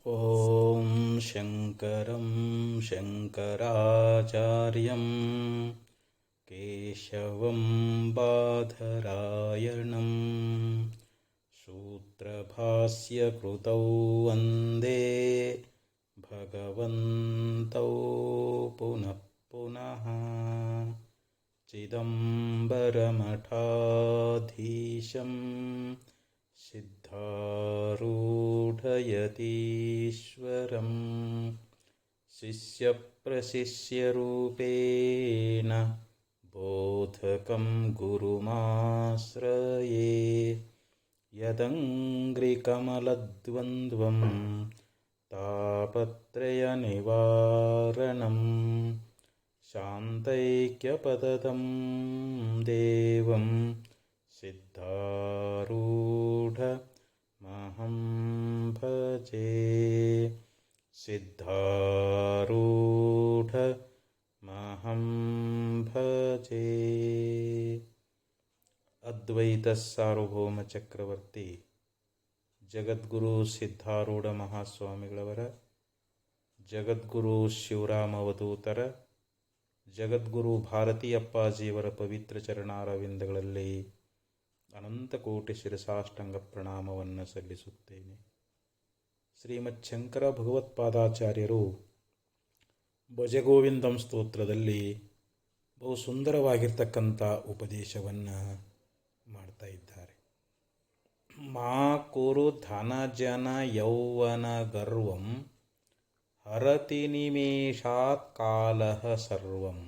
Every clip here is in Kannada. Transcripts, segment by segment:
ಓಂ ಶಂಕರಂ ಶಂಕರಾಚಾರ್ಯಂ ಕೇಶವಂ ಬಾದರಾಯಣಂ ಸೂತ್ರಭಾಸ್ಯಕೃತೌ ವಂದೇ ಭಗವಂತೌ ಪುನಃ ಪುನಃ ಚಿದಂಬರಮಠಾಧೀಶಂ ಸಿದ್ಧಾರೂಢಯತೀಶ್ವರಂ ಶಿಷ್ಯಪ್ರಶಿಷ್ಯರೂಪೇಣ ಬೋಧಕಂ ಗುರುಮಾಶ್ರಯೇ ಯದಂಘ್ರಿಕಮಲದ್ವಂದ್ವಂ ತಾಪತ್ರಯನಿವಾರಣಂ ಶಾಂತೈಕ್ಯಪದದಂ ದೇವಂ ಸಿದ್ಧಾರೂಢಮಹಂ ಭಜೆ ಸಿದ್ಧಾರೂಢಮಹಂ ಭಜೆ. ಅದ್ವೈತ ಸಾರ್ವಭೌಮ ಚಕ್ರವರ್ತಿ ಜಗದ್ಗುರು ಸಿದ್ಧಾರೂಢ ಮಹಾಸ್ವಾಮಿಗಳವರ, ಜಗದ್ಗುರು ಶಿವರಾಮವಧೂತರ, ಜಗದ್ಗುರು ಭಾರತೀಯಪ್ಪಾಜಿಯವರ ಪವಿತ್ರ ಚರಣಾರವಿಂದಗಳಲ್ಲಿ ಅನಂತಕೋಟಿ ಶಿರಸಾಷ್ಟಾಂಗ ಪ್ರಣಾಮವನ್ನು ಸಲ್ಲಿಸುತ್ತೇನೆ. ಶ್ರೀಮತ್ ಶಂಕರ ಭಗವತ್ಪಾದಾಚಾರ್ಯರು ಭಜಗೋವಿಂದಂ ಸ್ತೋತ್ರದಲ್ಲಿ ಬಹು ಸುಂದರವಾಗಿರ್ತಕ್ಕಂಥ ಉಪದೇಶವನ್ನು ಮಾಡ್ತಾ ಇದ್ದಾರೆ. ಮಾ ಕುರು ಧನ ಜನ ಯೌವನ ಗರ್ವಂ ಹರತಿ ನಿಮೇಷಾತ್ ಕಾಲಃ ಸರ್ವಂ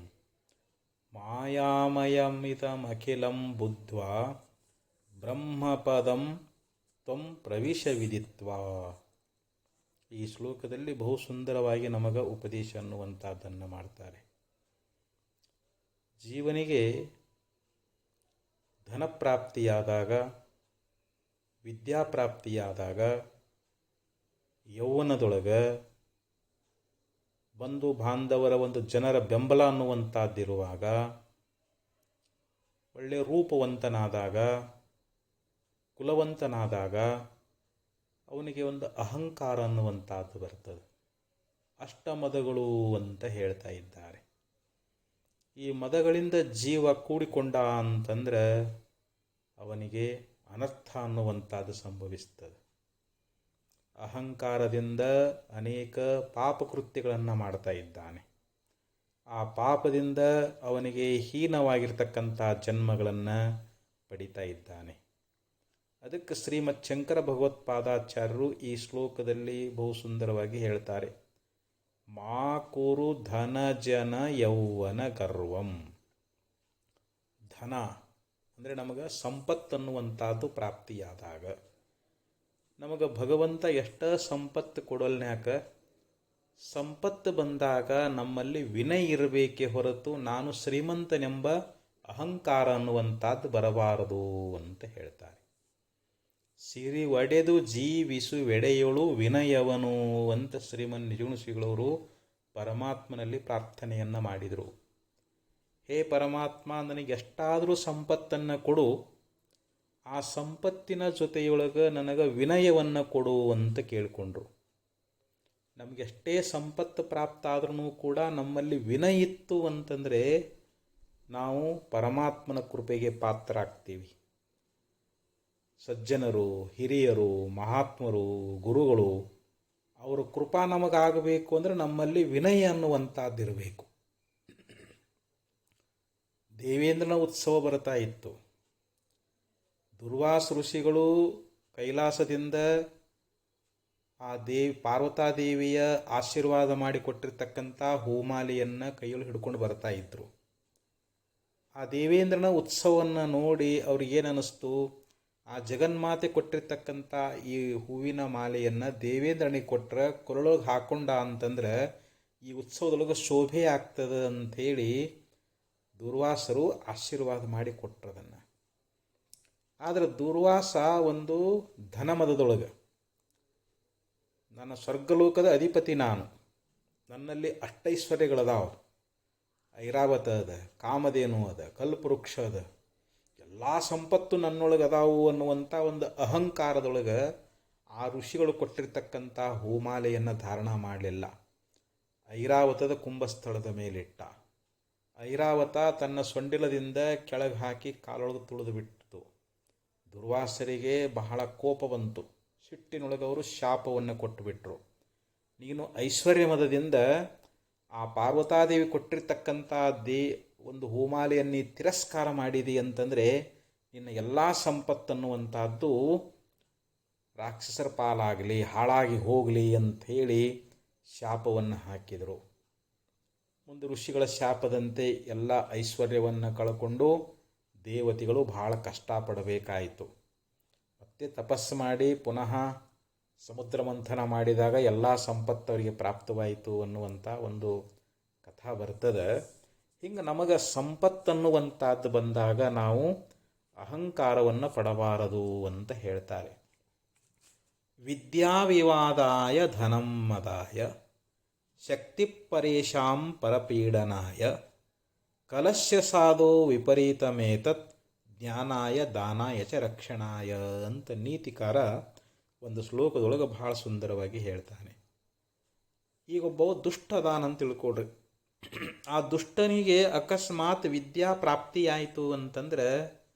ಮಾಯಾಮಯಮಿದಮಖಿಲಂ ಬುದ್ಧ್ವಾ ಬ್ರಹ್ಮಪದಂ ತ್ವಂ ಪ್ರವಿಶ ವಿದಿತ್ವಾ. ಈ ಶ್ಲೋಕದಲ್ಲಿ ಬಹು ಸುಂದರವಾಗಿ ನಮಗ ಉಪದೇಶ ಅನ್ನುವಂಥದ್ದನ್ನು ಮಾಡ್ತಾರೆ. ಜೀವನಿಗೆ ಧನಪ್ರಾಪ್ತಿಯಾದಾಗ, ವಿದ್ಯಾಪ್ರಾಪ್ತಿಯಾದಾಗ, ಯೌವನದೊಳಗೆ ಬಂಧು ಬಾಂಧವರ ಒಂದು ಜನರ ಬೆಂಬಲ ಅನ್ನುವಂಥದ್ದಿರುವಾಗ, ಒಳ್ಳೆಯ ರೂಪವಂತನಾದಾಗ, ಕುಲವಂತನಾದಾಗ ಅವನಿಗೆ ಒಂದು ಅಹಂಕಾರ ಅನ್ನುವಂಥದ್ದು ಬರ್ತದೆ. ಅಷ್ಟಮದಗಳು ಅಂತ ಹೇಳ್ತಾ ಇದ್ದಾರೆ. ಈ ಮದಗಳಿಂದ ಜೀವ ಕೂಡಿಕೊಂಡ ಅಂತಂದ್ರೆ ಅವನಿಗೆ ಅನರ್ಥ ಅನ್ನುವಂಥದ್ದು ಸಂಭವಿಸ್ತದೆ. ಅಹಂಕಾರದಿಂದ ಅನೇಕ ಪಾಪಕೃತ್ಯಗಳನ್ನು ಮಾಡ್ತಾ ಇದ್ದಾನೆ. ಆ ಪಾಪದಿಂದ ಅವನಿಗೆ ಹೀನವಾಗಿರ್ತಕ್ಕಂಥ ಜನ್ಮಗಳನ್ನು ಪಡಿತಾ ಇದ್ದಾನೆ. ಅದಕ್ಕೆ ಶ್ರೀಮತ್ ಶಂಕರ ಭಗವತ್ಪಾದಾಚಾರ್ಯರು ಈ ಶ್ಲೋಕದಲ್ಲಿ ಬಹು ಸುಂದರವಾಗಿ ಹೇಳ್ತಾರೆ. ಮಾ ಕುರು ಧನ ಜನ ಯೌವನ ಗರ್ವಂ. ಧನ ಅಂದರೆ ನಮಗೆ ಸಂಪತ್ತನ್ನುವಂಥದ್ದು ಪ್ರಾಪ್ತಿಯಾದಾಗ, ನಮಗೆ ಭಗವಂತ ಎಷ್ಟ ಸಂಪತ್ತು ಕೊಡೋಲ್ನ್ಯಾಕ, ಸಂಪತ್ತು ಬಂದಾಗ ನಮ್ಮಲ್ಲಿ ವಿನಯ ಇರಬೇಕೇ ಹೊರತು ನಾನು ಶ್ರೀಮಂತನೆಂಬ ಅಹಂಕಾರ ಅನ್ನುವಂಥದ್ದು ಬರಬಾರದು ಅಂತ ಹೇಳ್ತಾರೆ. ಸಿರಿ ಒಡೆದು ಜೀವಿಸುವೆಡೆಯೊಳು ವಿನಯವನು ಅಂತ ಶ್ರೀಮನ್ ನಿಜಗುಣಶ್ರೀಗಳವರು ಪರಮಾತ್ಮನಲ್ಲಿ ಪ್ರಾರ್ಥನೆಯನ್ನು ಮಾಡಿದರು. ಹೇ ಪರಮಾತ್ಮ, ನನಗೆ ಎಷ್ಟಾದರೂ ಸಂಪತ್ತನ್ನು ಕೊಡು, ಆ ಸಂಪತ್ತಿನ ಜೊತೆಯೊಳಗೆ ನನಗೆ ವಿನಯವನ್ನು ಕೊಡು ಅಂತ ಕೇಳಿಕೊಂಡ್ರು. ನಮಗೆಷ್ಟೇ ಸಂಪತ್ತು ಪ್ರಾಪ್ತ ಆದ್ರೂ ಕೂಡ ನಮ್ಮಲ್ಲಿ ವಿನಯ ಇತ್ತು ಅಂತಂದರೆ ನಾವು ಪರಮಾತ್ಮನ ಕೃಪೆಗೆ ಪಾತ್ರರಾಗ್ತೀವಿ. ಸಜ್ಜನರು, ಹಿರಿಯರು, ಮಹಾತ್ಮರು, ಗುರುಗಳು ಅವರ ಕೃಪಾ ನಮಗಾಗಬೇಕು ಅಂದರೆ ನಮ್ಮಲ್ಲಿ ವಿನಯ ಅನ್ನುವಂಥದ್ದಿರಬೇಕು. ದೇವೇಂದ್ರನ ಉತ್ಸವ ಬರ್ತಾ ಇತ್ತು. ದುರ್ವಾಸ ಋಷಿಗಳು ಕೈಲಾಸದಿಂದ ಆ ಪಾರ್ವತಾದೇವಿಯ ಆಶೀರ್ವಾದ ಮಾಡಿಕೊಟ್ಟಿರ್ತಕ್ಕಂಥ ಹೂಮಾಲೆಯನ್ನು ಕೈಯಲ್ಲಿ ಹಿಡ್ಕೊಂಡು ಬರ್ತಾ ಇದ್ರು. ಆ ದೇವೇಂದ್ರನ ಉತ್ಸವವನ್ನು ನೋಡಿ ಅವ್ರಿಗೇನು ಅನ್ನಿಸ್ತು, ಆ ಜಗನ್ಮಾತೆ ಕೊಟ್ಟಿರ್ತಕ್ಕಂಥ ಈ ಹೂವಿನ ಮಾಲೆಯನ್ನು ದೇವೇಂದ್ರನಿಗೆ ಕೊಟ್ಟರೆ ಕೊರಳೊಳಗೆ ಹಾಕೊಂಡ ಅಂತಂದ್ರೆ ಈ ಉತ್ಸವದೊಳಗೆ ಶೋಭೆ ಆಗ್ತದೆ ಅಂಥೇಳಿ ದುರ್ವಾಸರು ಆಶೀರ್ವಾದ ಮಾಡಿ ಕೊಟ್ಟರದನ್ನು. ಆದರೆ ದುರ್ವಾಸ ಒಂದು ಧನಮದದೊಳಗೆ, ನನ್ನ ಸ್ವರ್ಗಲೋಕದ ಅಧಿಪತಿ ನಾನು, ನನ್ನಲ್ಲಿ ಅಷ್ಟೈಶ್ವರ್ಯಗಳದಾವ, ಐರಾವತ ಅದ, ಕಾಮಧೇನು ಅದ, ಕಲ್ಪವೃಕ್ಷ ಅದ, ಎಲ್ಲ ಸಂಪತ್ತು ನನ್ನೊಳಗೆ ಅದಾವು ಅನ್ನುವಂಥ ಒಂದು ಅಹಂಕಾರದೊಳಗೆ ಆ ಆ ಋಷಿಗಳು ಕೊಟ್ಟಿರ್ತಕ್ಕಂಥ ಹೂಮಾಲೆಯನ್ನು ಧಾರಣ ಮಾಡಲಿಲ್ಲ. ಐರಾವತದ ಕುಂಭಸ್ಥಳದ ಮೇಲಿಟ್ಟ. ಐರಾವತ ತನ್ನ ಸೊಂಡಿಲದಿಂದ ಕೆಳಗೆ ಹಾಕಿ ಕಾಲೊಳಗೆ ತುಳಿದು ಬಿಟ್ಟಿತು. ದುರ್ವಾಸರಿಗೆ ಬಹಳ ಕೋಪ ಬಂತು. ಸಿಟ್ಟಿನೊಳಗೆ ಅವರು ಶಾಪವನ್ನು ಕೊಟ್ಟುಬಿಟ್ರು. ನೀನು ಐಶ್ವರ್ಯಮದದಿಂದ ಆ ಪಾರ್ವತಾದೇವಿ ಕೊಟ್ಟಿರ್ತಕ್ಕಂಥ ಒಂದು ಹೂಮಾಲೆಯನ್ನು ತಿರಸ್ಕಾರ ಮಾಡಿದಿ ಅಂತಂದರೆ ನಿನ್ನ ಎಲ್ಲ ಸಂಪತ್ತನ್ನುವಂಥದ್ದು ರಾಕ್ಷಸರ ಪಾಲಾಗಲಿ, ಹಾಳಾಗಿ ಹೋಗಲಿ ಅಂಥೇಳಿ ಶಾಪವನ್ನು ಹಾಕಿದರು. ಮುಂದೆ ಋಷಿಗಳ ಶಾಪದಂತೆ ಎಲ್ಲ ಐಶ್ವರ್ಯವನ್ನು ಕಳ್ಕೊಂಡು ದೇವತೆಗಳು ಬಹಳ ಕಷ್ಟಪಡಬೇಕಾಯಿತು. ಮತ್ತೆ ತಪಸ್ಸು ಮಾಡಿ ಪುನಃ ಸಮುದ್ರ ಮಂಥನ ಮಾಡಿದಾಗ ಎಲ್ಲ ಸಂಪತ್ತು ಅವರಿಗೆ ಪ್ರಾಪ್ತವಾಯಿತು ಅನ್ನುವಂಥ ಒಂದು ಕಥಾ ಬರ್ತದೆ. ಹಿಂಗೆ ನಮಗೆ ಸಂಪತ್ತನ್ನುವಂಥದ್ದು ಬಂದಾಗ ನಾವು ಅಹಂಕಾರವನ್ನು ಪಡಬಾರದು ಅಂತ ಹೇಳ್ತಾರೆ. ವಿದ್ಯಾವಿವಾದಾಯ ಧನಂ ಮದಾಯ ಶಕ್ತಿ ಪರೇಶಾಂ ಪರಪೀಡನಾಯ ಕಲಶ್ಯ ಸಾಧೋ ವಿಪರೀತಮೇತತ್ ಜ್ಞಾನಾಯ ದಾನಾಯ ಚ ರಕ್ಷಣಾಯ ಅಂತ ನೀತಿಕಾರ ಒಂದು ಶ್ಲೋಕದೊಳಗೆ ಬಹಳ ಸುಂದರವಾಗಿ ಹೇಳ್ತಾನೆ. ಈಗ ಒಬ್ಬ ದುಷ್ಟ ಅದಾನ ಅಂತ ತಿಳ್ಕೊಡ್ರಿ. ಆ ದುಷ್ಟನಿಗೆ ಅಕಸ್ಮಾತ್ ವಿದ್ಯಾ ಪ್ರಾಪ್ತಿಯಾಯಿತು ಅಂತಂದ್ರೆ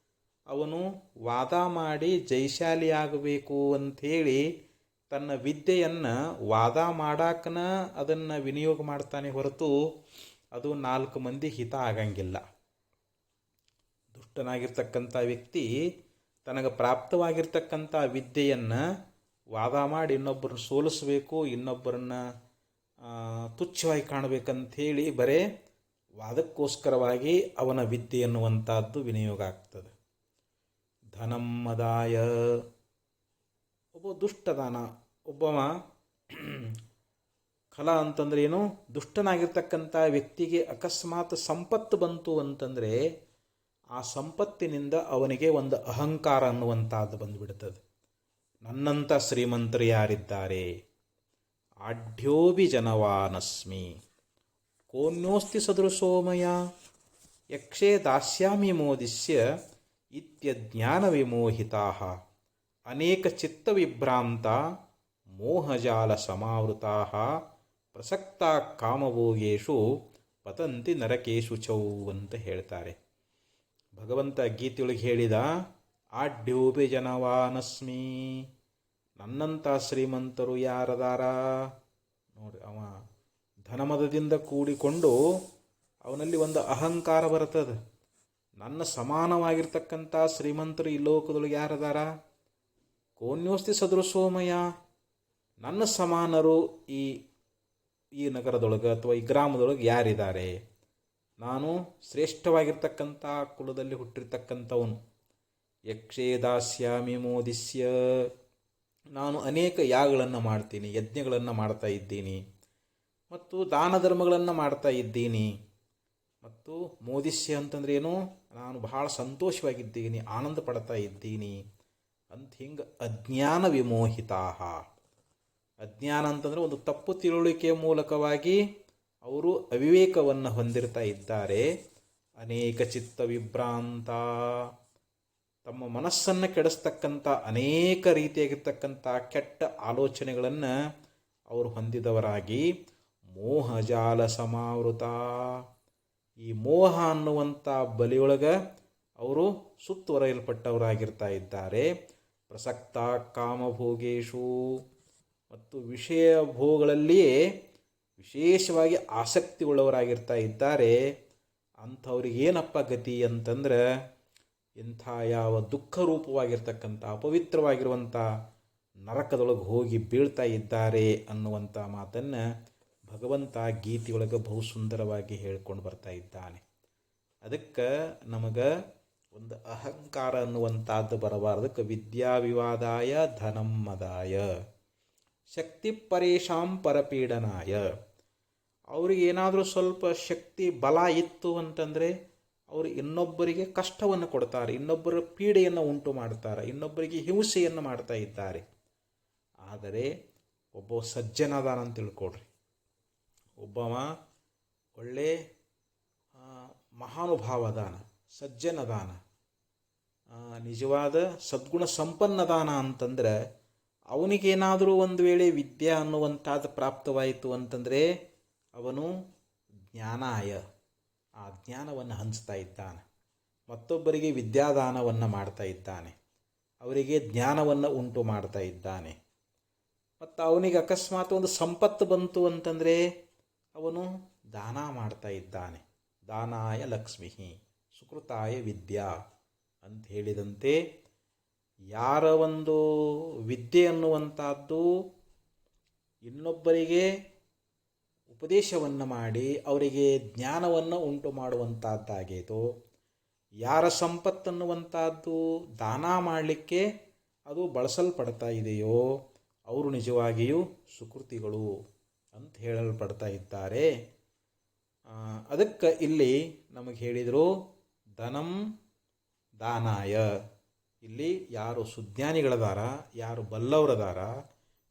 ಅವನು ವಾದ ಮಾಡಿ ಜೈಶಾಲಿಯಾಗಬೇಕು ಅಂಥೇಳಿ ತನ್ನ ವಿದ್ಯೆಯನ್ನು ವಾದ ಮಾಡಾಕನ ಅದನ್ನು ವಿನಿಯೋಗ ಮಾಡ್ತಾನೆ ಹೊರತು ಅದು 4 ಮಂದಿ ಹಿತ ಆಗಂಗಿಲ್ಲ. ದುಷ್ಟನಾಗಿರ್ತಕ್ಕಂಥ ವ್ಯಕ್ತಿ ತನಗೆ ಪ್ರಾಪ್ತವಾಗಿರ್ತಕ್ಕಂಥ ವಿದ್ಯೆಯನ್ನು ವಾದ ಮಾಡಿ ಇನ್ನೊಬ್ಬರನ್ನ ಸೋಲಿಸಬೇಕು, ಇನ್ನೊಬ್ಬರನ್ನ ತುಚ್ಛವಾಗಿ ಕಾಣಬೇಕಂಥೇಳಿ ಬರೇ ವಾದಕ್ಕೋಸ್ಕರವಾಗಿ ಅವನ ವಿದ್ಯೆ ಎನ್ನುವಂಥದ್ದು ವಿನಿಯೋಗ ಆಗ್ತದೆ. ಧನಂ ಮದಾಯ ಒಬ್ಬ ದುಷ್ಟದಾನ, ಒಬ್ಬವ ಕಲಾ ಅಂತಂದ್ರೆ ಏನು, ದುಷ್ಟನಾಗಿರ್ತಕ್ಕಂಥ ವ್ಯಕ್ತಿಗೆ ಅಕಸ್ಮಾತ್ ಸಂಪತ್ತು ಬಂತು ಅಂತಂದರೆ ಆ ಸಂಪತ್ತಿನಿಂದ ಅವನಿಗೆ ಒಂದು ಅಹಂಕಾರ ಅನ್ನುವಂಥದ್ದು ಬಂದುಬಿಡ್ತದೆ. ನನ್ನಂಥ ಶ್ರೀಮಂತರು ಯಾರಿದ್ದಾರೆ, ಆಢ್ಯೋಭಿ ಜನವಾನಸ್ಮಿ ಕೋನ್ಯೋಸ್ತಿ ಸದೃಶೋಮಯ ಯಕ್ಷೇ ದಾಸ್ಯಾಮಿ ಮೋದಿಸ್ಯ ಇತ್ಯಜ್ಞಾನ ವಿಮೋಹಿತಾ ಅನೇಕ ಚಿತ್ತವಿಭ್ರಾಂತ ಮೋಹಜಾಲ ಸಮಾವೃತಾ ಪ್ರಸಕ್ತ ಕಾಮಭೋಗೇಶು ಪತಂತಿ ನರಕೇಶು ಚೌ ಅಂತ ಹೇಳ್ತಾರೆ. ಭಗವಂತ ಗೀತೆಯೊಳಗೆ ಹೇಳಿದ ಆಢ್ಯೋಭಿ ಜನವಾನಸ್ಮಿ, ನನ್ನಂಥ ಶ್ರೀಮಂತರು ಯಾರದಾರ ನೋಡಿ. ಅವ ಧನಮದದಿಂದ ಕೂಡಿಕೊಂಡು ಅವನಲ್ಲಿ ಒಂದು ಅಹಂಕಾರ ಬರ್ತದೆ. ನನ್ನ ಸಮಾನವಾಗಿರ್ತಕ್ಕಂಥ ಶ್ರೀಮಂತರು ಈ ಲೋಕದೊಳಗೆ ಯಾರದಾರ, ಕೋನ್ಯೋಸ್ತಿ ಸದೃಶೋಮಯ, ನನ್ನ ಸಮಾನರು ಈ ನಗರದೊಳಗೆ ಅಥವಾ ಈ ಗ್ರಾಮದೊಳಗೆ ಯಾರಿದ್ದಾರೆ, ನಾನು ಶ್ರೇಷ್ಠವಾಗಿರ್ತಕ್ಕಂಥ ಕುಲದಲ್ಲಿ ಹುಟ್ಟಿರ್ತಕ್ಕಂಥವನು. ಯಕ್ಷೇ ದಾಸ್ಯಾಮಿ ಮೋದಿಸ್ಯ, ನಾನು ಅನೇಕ ಯಾಗಗಳನ್ನು ಮಾಡ್ತೀನಿ, ಯಜ್ಞಗಳನ್ನು ಮಾಡ್ತಾ ಇದ್ದೀನಿ, ಮತ್ತು ದಾನ ಧರ್ಮಗಳನ್ನು ಮಾಡ್ತಾ ಇದ್ದೀನಿ. ಮತ್ತು ಮೋದಿಸ್ಯ ಅಂತಂದ್ರೆ ಏನು, ನಾನು ಬಹಳ ಸಂತೋಷವಾಗಿದ್ದೀನಿ, ಆನಂದ ಪಡ್ತಾ ಇದ್ದೀನಿ ಅಂತ. ಹಿಂಗೆ ಅಜ್ಞಾನ ವಿಮೋಹಿತಾ, ಅಜ್ಞಾನ ಅಂತಂದರೆ ಒಂದು ತಪ್ಪು ತಿಳುವಳಿಕೆಯ ಮೂಲಕವಾಗಿ ಅವರು ಅವಿವೇಕವನ್ನು ಹೊಂದಿರ್ತಾ ಇದ್ದಾರೆ. ಅನೇಕ ಚಿತ್ತ ವಿಭ್ರಾಂತ, ತಮ್ಮ ಮನಸ್ಸನ್ನು ಕೆಡಿಸ್ತಕ್ಕಂಥ ಅನೇಕ ರೀತಿಯಾಗಿರ್ತಕ್ಕಂಥ ಕೆಟ್ಟ ಆಲೋಚನೆಗಳನ್ನು ಅವರು ಹೊಂದಿದವರಾಗಿ ಮೋಹಜಾಲ ಸಮಾವೃತ, ಈ ಮೋಹ ಅನ್ನುವಂಥ ಬಲಿಯೊಳಗೆ ಅವರು ಸುತ್ತುವರೆಯಲ್ಪಟ್ಟವರಾಗಿರ್ತಾ ಇದ್ದಾರೆ. ಪ್ರಸಕ್ತ ಕಾಮಭೋಗೇಶು, ಮತ್ತು ವಿಷಯ ಭೋಗಗಳಲ್ಲಿಯೇ ವಿಶೇಷವಾಗಿ ಆಸಕ್ತಿ ಉಳ್ಳವರಾಗಿರ್ತಾ ಇದ್ದಾರೆ. ಅಂಥವ್ರಿಗೆ ಏನಪ್ಪ ಗತಿ ಅಂತಂದ್ರೆ ಇಂಥ ಯಾವ ದುಃಖ ರೂಪವಾಗಿರ್ತಕ್ಕಂಥ ಅಪವಿತ್ರವಾಗಿರುವಂಥ ನರಕದೊಳಗೆ ಹೋಗಿ ಬೀಳ್ತಾ ಇದ್ದಾರೆ ಅನ್ನುವಂಥ ಮಾತನ್ನು ಭಗವಂತ ಗೀತೆಯೊಳಗೆ ಬಹು ಸುಂದರವಾಗಿ ಹೇಳ್ಕೊಂಡು ಬರ್ತಾ ಇದ್ದಾನೆ. ಅದಕ್ಕೆ ನಮಗೆ ಒಂದು ಅಹಂಕಾರ ಅನ್ನುವಂಥದ್ದು ಬರಬಾರ್ದಕ್ಕೆ ವಿದ್ಯಾವಿವಾದಾಯ ಧನಂ ಮದಾಯ ಶಕ್ತಿ ಪರೇಶಾಂ ಪರಪೀಡನಾಯ. ಅವ್ರಿಗೆ ಏನಾದರೂ ಸ್ವಲ್ಪ ಶಕ್ತಿ ಬಲ ಇತ್ತು ಅಂತಂದರೆ ಅವರು ಇನ್ನೊಬ್ಬರಿಗೆ ಕಷ್ಟವನ್ನು ಕೊಡ್ತಾರೆ, ಇನ್ನೊಬ್ಬರ ಪೀಡೆಯನ್ನು ಉಂಟು ಮಾಡ್ತಾರೆ, ಇನ್ನೊಬ್ಬರಿಗೆ ಹಿಂಸೆಯನ್ನು ಮಾಡ್ತಾ ಇದ್ದಾರೆ. ಆದರೆ ಒಬ್ಬ ಸಜ್ಜನದಾನ ಅಂತ ತಿಳ್ಕೊಡ್ರಿ, ಒಬ್ಬವ ಒಳ್ಳೆ ಮಹಾನುಭಾವದಾನ, ಸಜ್ಜನದಾನ, ನಿಜವಾದ ಸದ್ಗುಣ ಸಂಪನ್ನದಾನ ಅಂತಂದರೆ ಅವನಿಗೇನಾದರೂ ಒಂದು ವೇಳೆ ವಿದ್ಯೆ ಅನ್ನುವಂಥದ್ದು ಪ್ರಾಪ್ತವಾಯಿತು ಅಂತಂದರೆ ಅವನು ಜ್ಞಾನಾಯ, ಆ ಜ್ಞಾನವನ್ನು ಹಂಚ್ತಾ ಇದ್ದಾನೆ, ಮತ್ತೊಬ್ಬರಿಗೆ ವಿದ್ಯಾದಾನವನ್ನು ಮಾಡ್ತಾ ಇದ್ದಾನೆ, ಅವರಿಗೆ ಜ್ಞಾನವನ್ನು ಉಂಟು ಮಾಡ್ತಾ ಇದ್ದಾನೆ. ಮತ್ತು ಅವನಿಗೆ ಅಕಸ್ಮಾತ್ ಒಂದು ಸಂಪತ್ತು ಬಂತು ಅಂತಂದರೆ ಅವನು ದಾನ ಮಾಡ್ತಾ ಇದ್ದಾನೆ. ದಾನಾಯ ಲಕ್ಷ್ಮೀ ಸುಕೃತಾಯ ವಿದ್ಯಾ ಅಂತ ಹೇಳಿದಂತೆ ಯಾರ ಒಂದು ವಿದ್ಯೆ ಅನ್ನುವಂಥದ್ದು ಇನ್ನೊಬ್ಬರಿಗೆ ಉಪದೇಶವನ್ನು ಮಾಡಿ ಅವರಿಗೆ ಜ್ಞಾನವನ್ನು ಉಂಟು ಮಾಡುವಂಥದ್ದಾಗೇತೋ, ಯಾರ ಸಂಪತ್ತನ್ನುವಂಥದ್ದು ದಾನ ಮಾಡಲಿಕ್ಕೆ ಅದು ಬಳಸಲ್ಪಡ್ತಾ ಇದೆಯೋ ಅವರು ನಿಜವಾಗಿಯೂ ಸುಕೃತಿಗಳು ಅಂತ ಹೇಳಲ್ಪಡ್ತಾ ಇದ್ದಾರೆ. ಅದಕ್ಕೆ ಇಲ್ಲಿ ನಮಗೆ ಹೇಳಿದರು ಧನಂ ದಾನಾಯ. ಇಲ್ಲಿ ಯಾರು ಸುಜ್ಞಾನಿಗಳದಾರ, ಯಾರು ಬಲ್ಲವರದಾರ,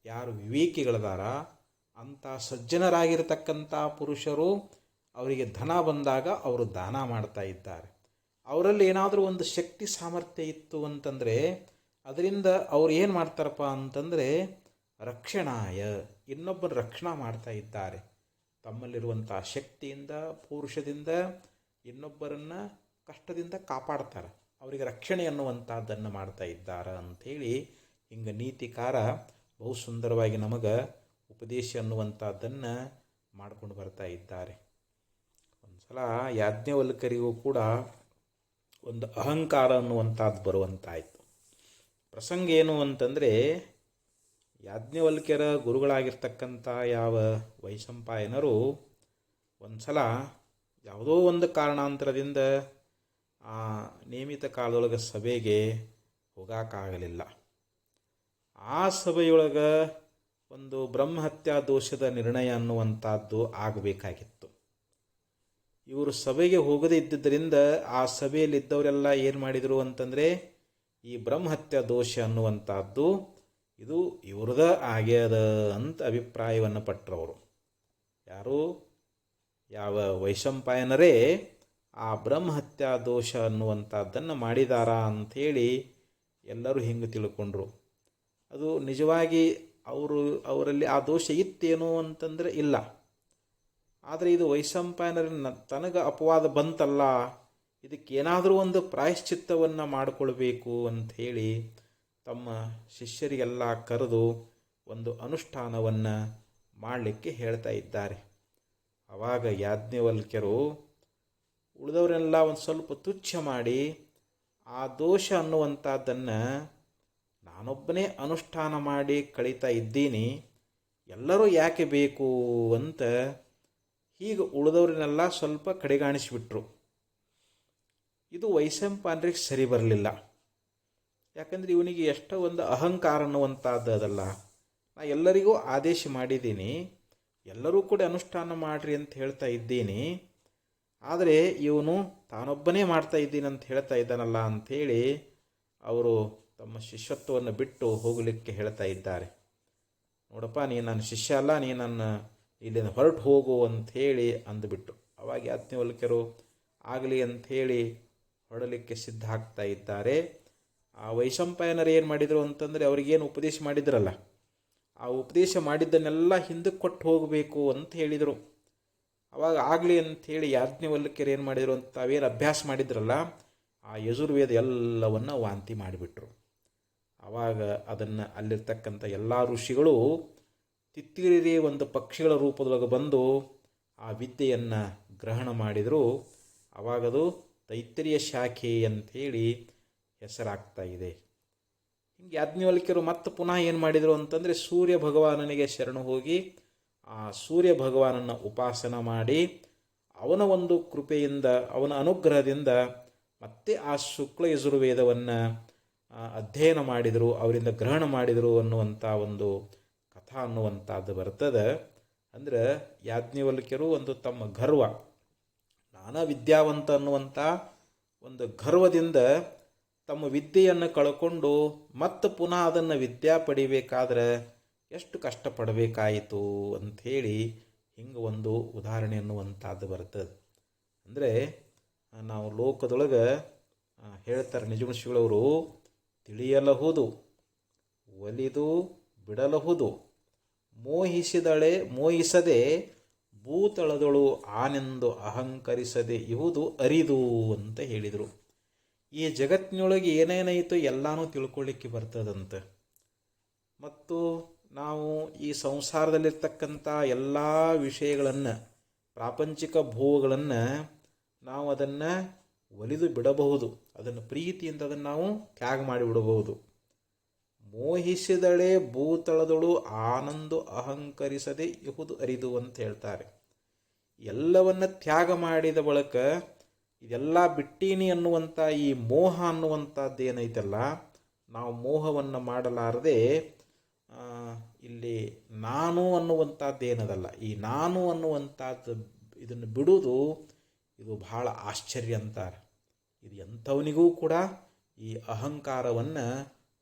ಯಾರು ವಿವೇಕಿಗಳದಾರ ಅಂಥ ಸಜ್ಜನರಾಗಿರ್ತಕ್ಕಂಥ ಪುರುಷರು ಅವರಿಗೆ ಧನ ಬಂದಾಗ ಅವರು ದಾನ ಮಾಡ್ತಾ ಇದ್ದಾರೆ. ಅವರಲ್ಲಿ ಏನಾದರೂ ಒಂದು ಶಕ್ತಿ ಸಾಮರ್ಥ್ಯ ಇತ್ತು ಅಂತಂದರೆ ಅದರಿಂದ ಅವ್ರು ಏನು ಮಾಡ್ತಾರಪ್ಪ ಅಂತಂದರೆ ರಕ್ಷಣಾಯ, ಇನ್ನೊಬ್ಬನ ರಕ್ಷಣಾ ಮಾಡ್ತಾ ಇದ್ದಾರೆ. ತಮ್ಮಲ್ಲಿರುವಂಥ ಶಕ್ತಿಯಿಂದ, ಪೌರುಷದಿಂದ ಇನ್ನೊಬ್ಬರನ್ನು ಕಷ್ಟದಿಂದ ಕಾಪಾಡ್ತಾರೆ, ಅವರಿಗೆ ರಕ್ಷಣೆ ಅನ್ನುವಂಥದ್ದನ್ನು ಮಾಡ್ತಾ ಇದ್ದಾರೆ ಅಂಥೇಳಿ ಹಿಂಗೆ ನೀತಿಕಾರ ಬಹು ಸುಂದರವಾಗಿ ನಮಗೆ ಉಪದೇಶ ಅನ್ನುವಂಥದ್ದನ್ನು ಮಾಡ್ಕೊಂಡು ಬರ್ತಾ ಇದ್ದಾರೆ. ಒಂದು ಸಲ ಯಾಜ್ಞವಲ್ಕರಿಗೂ ಕೂಡ ಒಂದು ಅಹಂಕಾರ ಅನ್ನುವಂಥದ್ದು ಬರುವಂತಾಯಿತು. ಪ್ರಸಂಗ ಏನು ಅಂತಂದರೆ ಯಾಜ್ಞವಲ್ಕ್ಯರ ಗುರುಗಳಾಗಿರ್ತಕ್ಕಂಥ ಯಾವ ವೈಶಂಪಾಯನರು ಒಂದು ಸಲ ಯಾವುದೋ ಒಂದು ಕಾರಣಾಂತರದಿಂದ ಆ ನೇಮಿತ ಕಾಲದೊಳಗೆ ಸಭೆಗೆ ಹೋಗೋಕ್ಕಾಗಲಿಲ್ಲ. ಆ ಸಭೆಯೊಳಗೆ ಒಂದು ಬ್ರಹ್ಮಹತ್ಯಾ ದೋಷದ ನಿರ್ಣಯ ಅನ್ನುವಂಥದ್ದು ಆಗಬೇಕಾಗಿತ್ತು. ಇವರು ಸಭೆಗೆ ಹೋಗದೇ ಇದ್ದುದರಿಂದ ಆ ಸಭೆಯಲ್ಲಿದ್ದವರೆಲ್ಲ ಏನು ಮಾಡಿದರು ಅಂತಂದರೆ ಈ ಬ್ರಹ್ಮಹತ್ಯಾ ದೋಷ ಅನ್ನುವಂಥದ್ದು ಇದು ಇವ್ರದ ಆಗ್ಯದ ಅಂತ ಅಭಿಪ್ರಾಯವನ್ನು ಪಟ್ಟರವರು. ಯಾರು? ಯಾವ ವೈಶಂಪಾಯನರೇ ಆ ಬ್ರಹ್ಮಹತ್ಯಾ ದೋಷ ಅನ್ನುವಂಥದ್ದನ್ನು ಮಾಡಿದಾರಾ ಅಂಥೇಳಿ ಎಲ್ಲರೂ ಹಿಂಗೆ ತಿಳ್ಕೊಂಡ್ರು. ಅದು ನಿಜವಾಗಿ ಅವರಲ್ಲಿ ಆ ದೋಷ ಇತ್ತೇನೋ ಅಂತಂದರೆ ಇಲ್ಲ. ಆದರೆ ಇದು ವೈಶಂಪಾಯನರ ತನಗೆ ಅಪವಾದ ಬಂತಲ್ಲ, ಇದಕ್ಕೇನಾದರೂ ಒಂದು ಪ್ರಾಯಶ್ಚಿತ್ತವನ್ನು ಮಾಡಿಕೊಳ್ಬೇಕು ಅಂಥೇಳಿ ತಮ್ಮ ಶಿಷ್ಯರಿಗೆಲ್ಲ ಕರೆದು ಒಂದು ಅನುಷ್ಠಾನವನ್ನು ಮಾಡಲಿಕ್ಕೆ ಹೇಳ್ತಾ ಇದ್ದಾರೆ. ಆವಾಗ ಯಾಜ್ಞವಲ್ಕ್ಯರು ಉಳಿದವರೆಲ್ಲ ಒಂದು ಸ್ವಲ್ಪ ತುಚ್ಛ ಮಾಡಿ ಆ ದೋಷ ಅನ್ನುವಂಥದ್ದನ್ನು ನಾನೊಬ್ಬನೇ ಅನುಷ್ಠಾನ ಮಾಡಿ ಕಳೀತಾ ಇದ್ದೀನಿ, ಎಲ್ಲರೂ ಯಾಕೆ ಬೇಕು ಅಂತ ಹೀಗೆ ಉಳಿದವ್ರನ್ನೆಲ್ಲ ಸ್ವಲ್ಪ ಕಡೆಗಾಣಿಸಿಬಿಟ್ರು. ಇದು ವೈಶಂಪಾಯನರಿಗೆ ಸರಿ ಬರಲಿಲ್ಲ. ಯಾಕಂದರೆ ಇವನಿಗೆ ಎಷ್ಟೋ ಒಂದು ಅಹಂಕಾರ ಅನ್ನುವಂಥದ್ದು ಅದಲ್ಲ. ನಾ ಎಲ್ಲರಿಗೂ ಆದೇಶ ಮಾಡಿದ್ದೀನಿ, ಎಲ್ಲರೂ ಕೂಡ ಅನುಷ್ಠಾನ ಮಾಡಿರಿ ಅಂತ ಹೇಳ್ತಾ ಇದ್ದೀನಿ, ಆದರೆ ಇವನು ತಾನೊಬ್ಬನೇ ಮಾಡ್ತಾ ಇದ್ದೀನಿ ಅಂತ ಹೇಳ್ತಾ ಇದ್ದಾನಲ್ಲ ಅಂಥೇಳಿ ಅವರು ತಮ್ಮ ಶಿಷ್ಯತ್ವವನ್ನು ಬಿಟ್ಟು ಹೋಗಲಿಕ್ಕೆ ಹೇಳ್ತಾ ಇದ್ದಾರೆ. ನೋಡಪ್ಪ, ನೀನು ನನ್ನ ಶಿಷ್ಯ ಅಲ್ಲ, ನೀನು ನನ್ನ ಇಲ್ಲಿಂದ ಹೊರಟು ಹೋಗು ಅಂಥೇಳಿ ಅಂದುಬಿಟ್ಟು ಅವಾಗ ಯಾಜ್ಞವಲ್ಕ್ಯರು ಆಗಲಿ ಅಂಥೇಳಿ ಹೊರಡಲಿಕ್ಕೆ ಸಿದ್ಧ ಆಗ್ತಾ ಇದ್ದಾರೆ. ಆ ವೈಶಂಪಾಯನರು ಏನು ಮಾಡಿದರು ಅಂತಂದರೆ ಅವ್ರಿಗೇನು ಉಪದೇಶ ಮಾಡಿದ್ರಲ್ಲ, ಆ ಉಪದೇಶ ಮಾಡಿದ್ದನ್ನೆಲ್ಲ ಹಿಂದಕ್ಕೆ ಕೊಟ್ಟು ಹೋಗಬೇಕು ಅಂತ ಹೇಳಿದರು. ಅವಾಗ ಆಗಲಿ ಅಂಥೇಳಿ ಯಾಜ್ಞವಲ್ಕ್ಯರು ಏನು ಮಾಡಿದರು ಅಂತ ತಾವೇನು ಅಭ್ಯಾಸ ಮಾಡಿದ್ರಲ್ಲ ಆ ಯಜುರ್ವೇದ ಎಲ್ಲವನ್ನು ವಾಂತಿ ಮಾಡಿಬಿಟ್ರು. ಆವಾಗ ಅದನ್ನು ಅಲ್ಲಿರ್ತಕ್ಕಂಥ ಎಲ್ಲ ಋಷಿಗಳು ತಿತ್ತಿರಿ ಒಂದು ಪಕ್ಷಿಗಳ ರೂಪದೊಳಗೆ ಬಂದು ಆ ವಿದ್ಯೆಯನ್ನು ಗ್ರಹಣ ಮಾಡಿದರು. ಆವಾಗದು ತೈತ್ತರಿಯ ಶಾಖೆ ಅಂಥೇಳಿ ಹೆಸರಾಗ್ತಾ ಇದೆ. ಹಿಂಗೆ ಯಾಜ್ಞವಲ್ಕ್ಯರು ಮತ್ತೆ ಪುನಃ ಏನು ಮಾಡಿದರು ಅಂತಂದರೆ ಸೂರ್ಯ ಭಗವಾನನಿಗೆ ಶರಣು ಹೋಗಿ ಆ ಸೂರ್ಯ ಭಗವಾನನ್ನು ಉಪಾಸನ ಮಾಡಿ ಅವನ ಒಂದು ಕೃಪೆಯಿಂದ, ಅವನ ಅನುಗ್ರಹದಿಂದ ಮತ್ತೆ ಆ ಶುಕ್ಲ ಯಜುರ್ವೇದವನ್ನು ಅಧ್ಯಯನ ಮಾಡಿದರು, ಅವರಿಂದ ಗ್ರಹಣ ಮಾಡಿದರು ಅನ್ನುವಂಥ ಒಂದು ಕಥಾ ಅನ್ನುವಂಥದ್ದು ಬರ್ತದೆ. ಅಂದರೆ ಯಾಜ್ಞವಲ್ಕ್ಯರು ಒಂದು ತಮ್ಮ ಗರ್ವ, ನಾನಾ ವಿದ್ಯಾವಂತ ಅನ್ನುವಂಥ ಒಂದು ಗರ್ವದಿಂದ ತಮ್ಮ ವಿದ್ಯೆಯನ್ನು ಕಳ್ಕೊಂಡು ಮತ್ತೆ ಪುನಃ ಅದನ್ನು ವಿದ್ಯಾ ಪಡಿಬೇಕಾದ್ರೆ ಎಷ್ಟು ಕಷ್ಟಪಡಬೇಕಾಯಿತು ಅಂಥೇಳಿ ಹಿಂಗೆ ಒಂದು ಉದಾಹರಣೆ ಅನ್ನುವಂಥದ್ದು ಬರ್ತದೆ. ಅಂದರೆ ನಾವು ಲೋಕದೊಳಗೆ ಹೇಳ್ತಾರೆ ನಿಜಮುನಿಗಳವರು, ತಿಳಿಯಲಹುದು ಒಲಿದು ಬಿಡಲಹುದು. ಮೋಹಿಸದೆ ಭೂತಳದಳು ಆನೆಂದು ಅಹಂಕರಿಸದೆ ಇಹುದು ಅರಿದು ಅಂತ ಹೇಳಿದರು. ಈ ಜಗತ್ತಿನೊಳಗೆ ಏನೇನೈತೋ ಎಲ್ಲನೂ ತಿಳ್ಕೊಳ್ಳಿಕ್ಕೆ ಬರ್ತದಂತೆ. ಮತ್ತು ನಾವು ಈ ಸಂಸಾರದಲ್ಲಿರ್ತಕ್ಕಂಥ ಎಲ್ಲ ವಿಷಯಗಳನ್ನು, ಪ್ರಾಪಂಚಿಕ ಭೋಗಗಳನ್ನು ನಾವು ಅದನ್ನು ಒಲಿದು ಬಿಡಬಹುದು. ಅದನ್ನು ಪ್ರೀತಿಯಿಂದ ಅದನ್ನು ನಾವು ತ್ಯಾಗ ಮಾಡಿಬಿಡಬಹುದು. ಮೋಹಿಸಿದಳೆ ಭೂತಳದಳು ಆನಂದು ಅಹಂಕರಿಸದೆ ಇಹುದು ಅರಿದು ಅಂತ ಹೇಳ್ತಾರೆ. ಎಲ್ಲವನ್ನ ತ್ಯಾಗ ಮಾಡಿದ ಬಳಿಕ ಇದೆಲ್ಲ ಬಿಟ್ಟೀನಿ ಅನ್ನುವಂಥ ಈ ಮೋಹ ಅನ್ನುವಂಥದ್ದು ಏನೈತಲ್ಲ, ನಾವು ಮೋಹವನ್ನು ಮಾಡಲಾರದೆ ಇಲ್ಲಿ ನಾನು ಅನ್ನುವಂಥದ್ದು ಏನದಲ್ಲ, ಈ ನಾನು ಅನ್ನುವಂಥದ್ದು ಇದನ್ನು ಬಿಡುವುದು ಇದು ಬಹಳ ಆಶ್ಚರ್ಯ ಅಂತಾರೆ. ಇದು ಎಂಥವನಿಗೂ ಕೂಡ ಈ ಅಹಂಕಾರವನ್ನು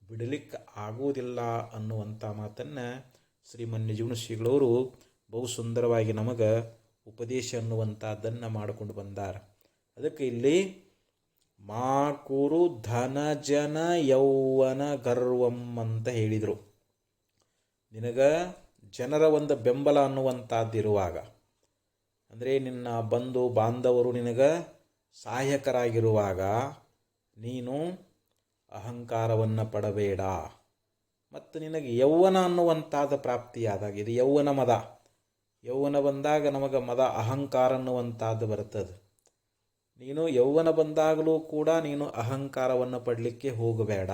ಬಿಡಲಿಕ್ಕೆ ಆಗುವುದಿಲ್ಲ ಅನ್ನುವಂಥ ಮಾತನ್ನು ಶ್ರೀಮನ್ಯಜೀವನ ಶ್ರೀಗಳವರು ಬಹು ಸುಂದರವಾಗಿ ನಮಗೆ ಉಪದೇಶ ಅನ್ನುವಂಥದ್ದನ್ನು ಮಾಡಿಕೊಂಡು ಬಂದಾರ. ಅದಕ್ಕೆ ಇಲ್ಲಿ ಮಾ ಕುರು ಧನ ಜನ ಯೌವನ ಗರ್ವಂ ಅಂತ ಹೇಳಿದರು. ನಿನಗ ಜನರ ಒಂದು ಬೆಂಬಲ ಅನ್ನುವಂಥದ್ದಿರುವಾಗ, ಅಂದರೆ ನಿನ್ನ ಬಂಧು ಬಾಂಧವರು ನಿನಗ ಸಹಾಯಕರಾಗಿರುವಾಗ ನೀನು ಅಹಂಕಾರವನ್ನು ಪಡಬೇಡ. ಮತ್ತು ನಿನಗೆ ಯೌವನ ಅನ್ನುವಂಥದ್ದು ಪ್ರಾಪ್ತಿಯಾದಾಗ, ಇದು ಯೌವನ ಮದ, ಯೌವನ ಬಂದಾಗ ನಮಗೆ ಮದ ಅಹಂಕಾರ ಅನ್ನುವಂಥದ್ದು ಬರ್ತದೆ. ನೀನು ಯೌವನ ಬಂದಾಗಲೂ ಕೂಡ ನೀನು ಅಹಂಕಾರವನ್ನು ಪಡಲಿಕ್ಕೆ ಹೋಗಬೇಡ.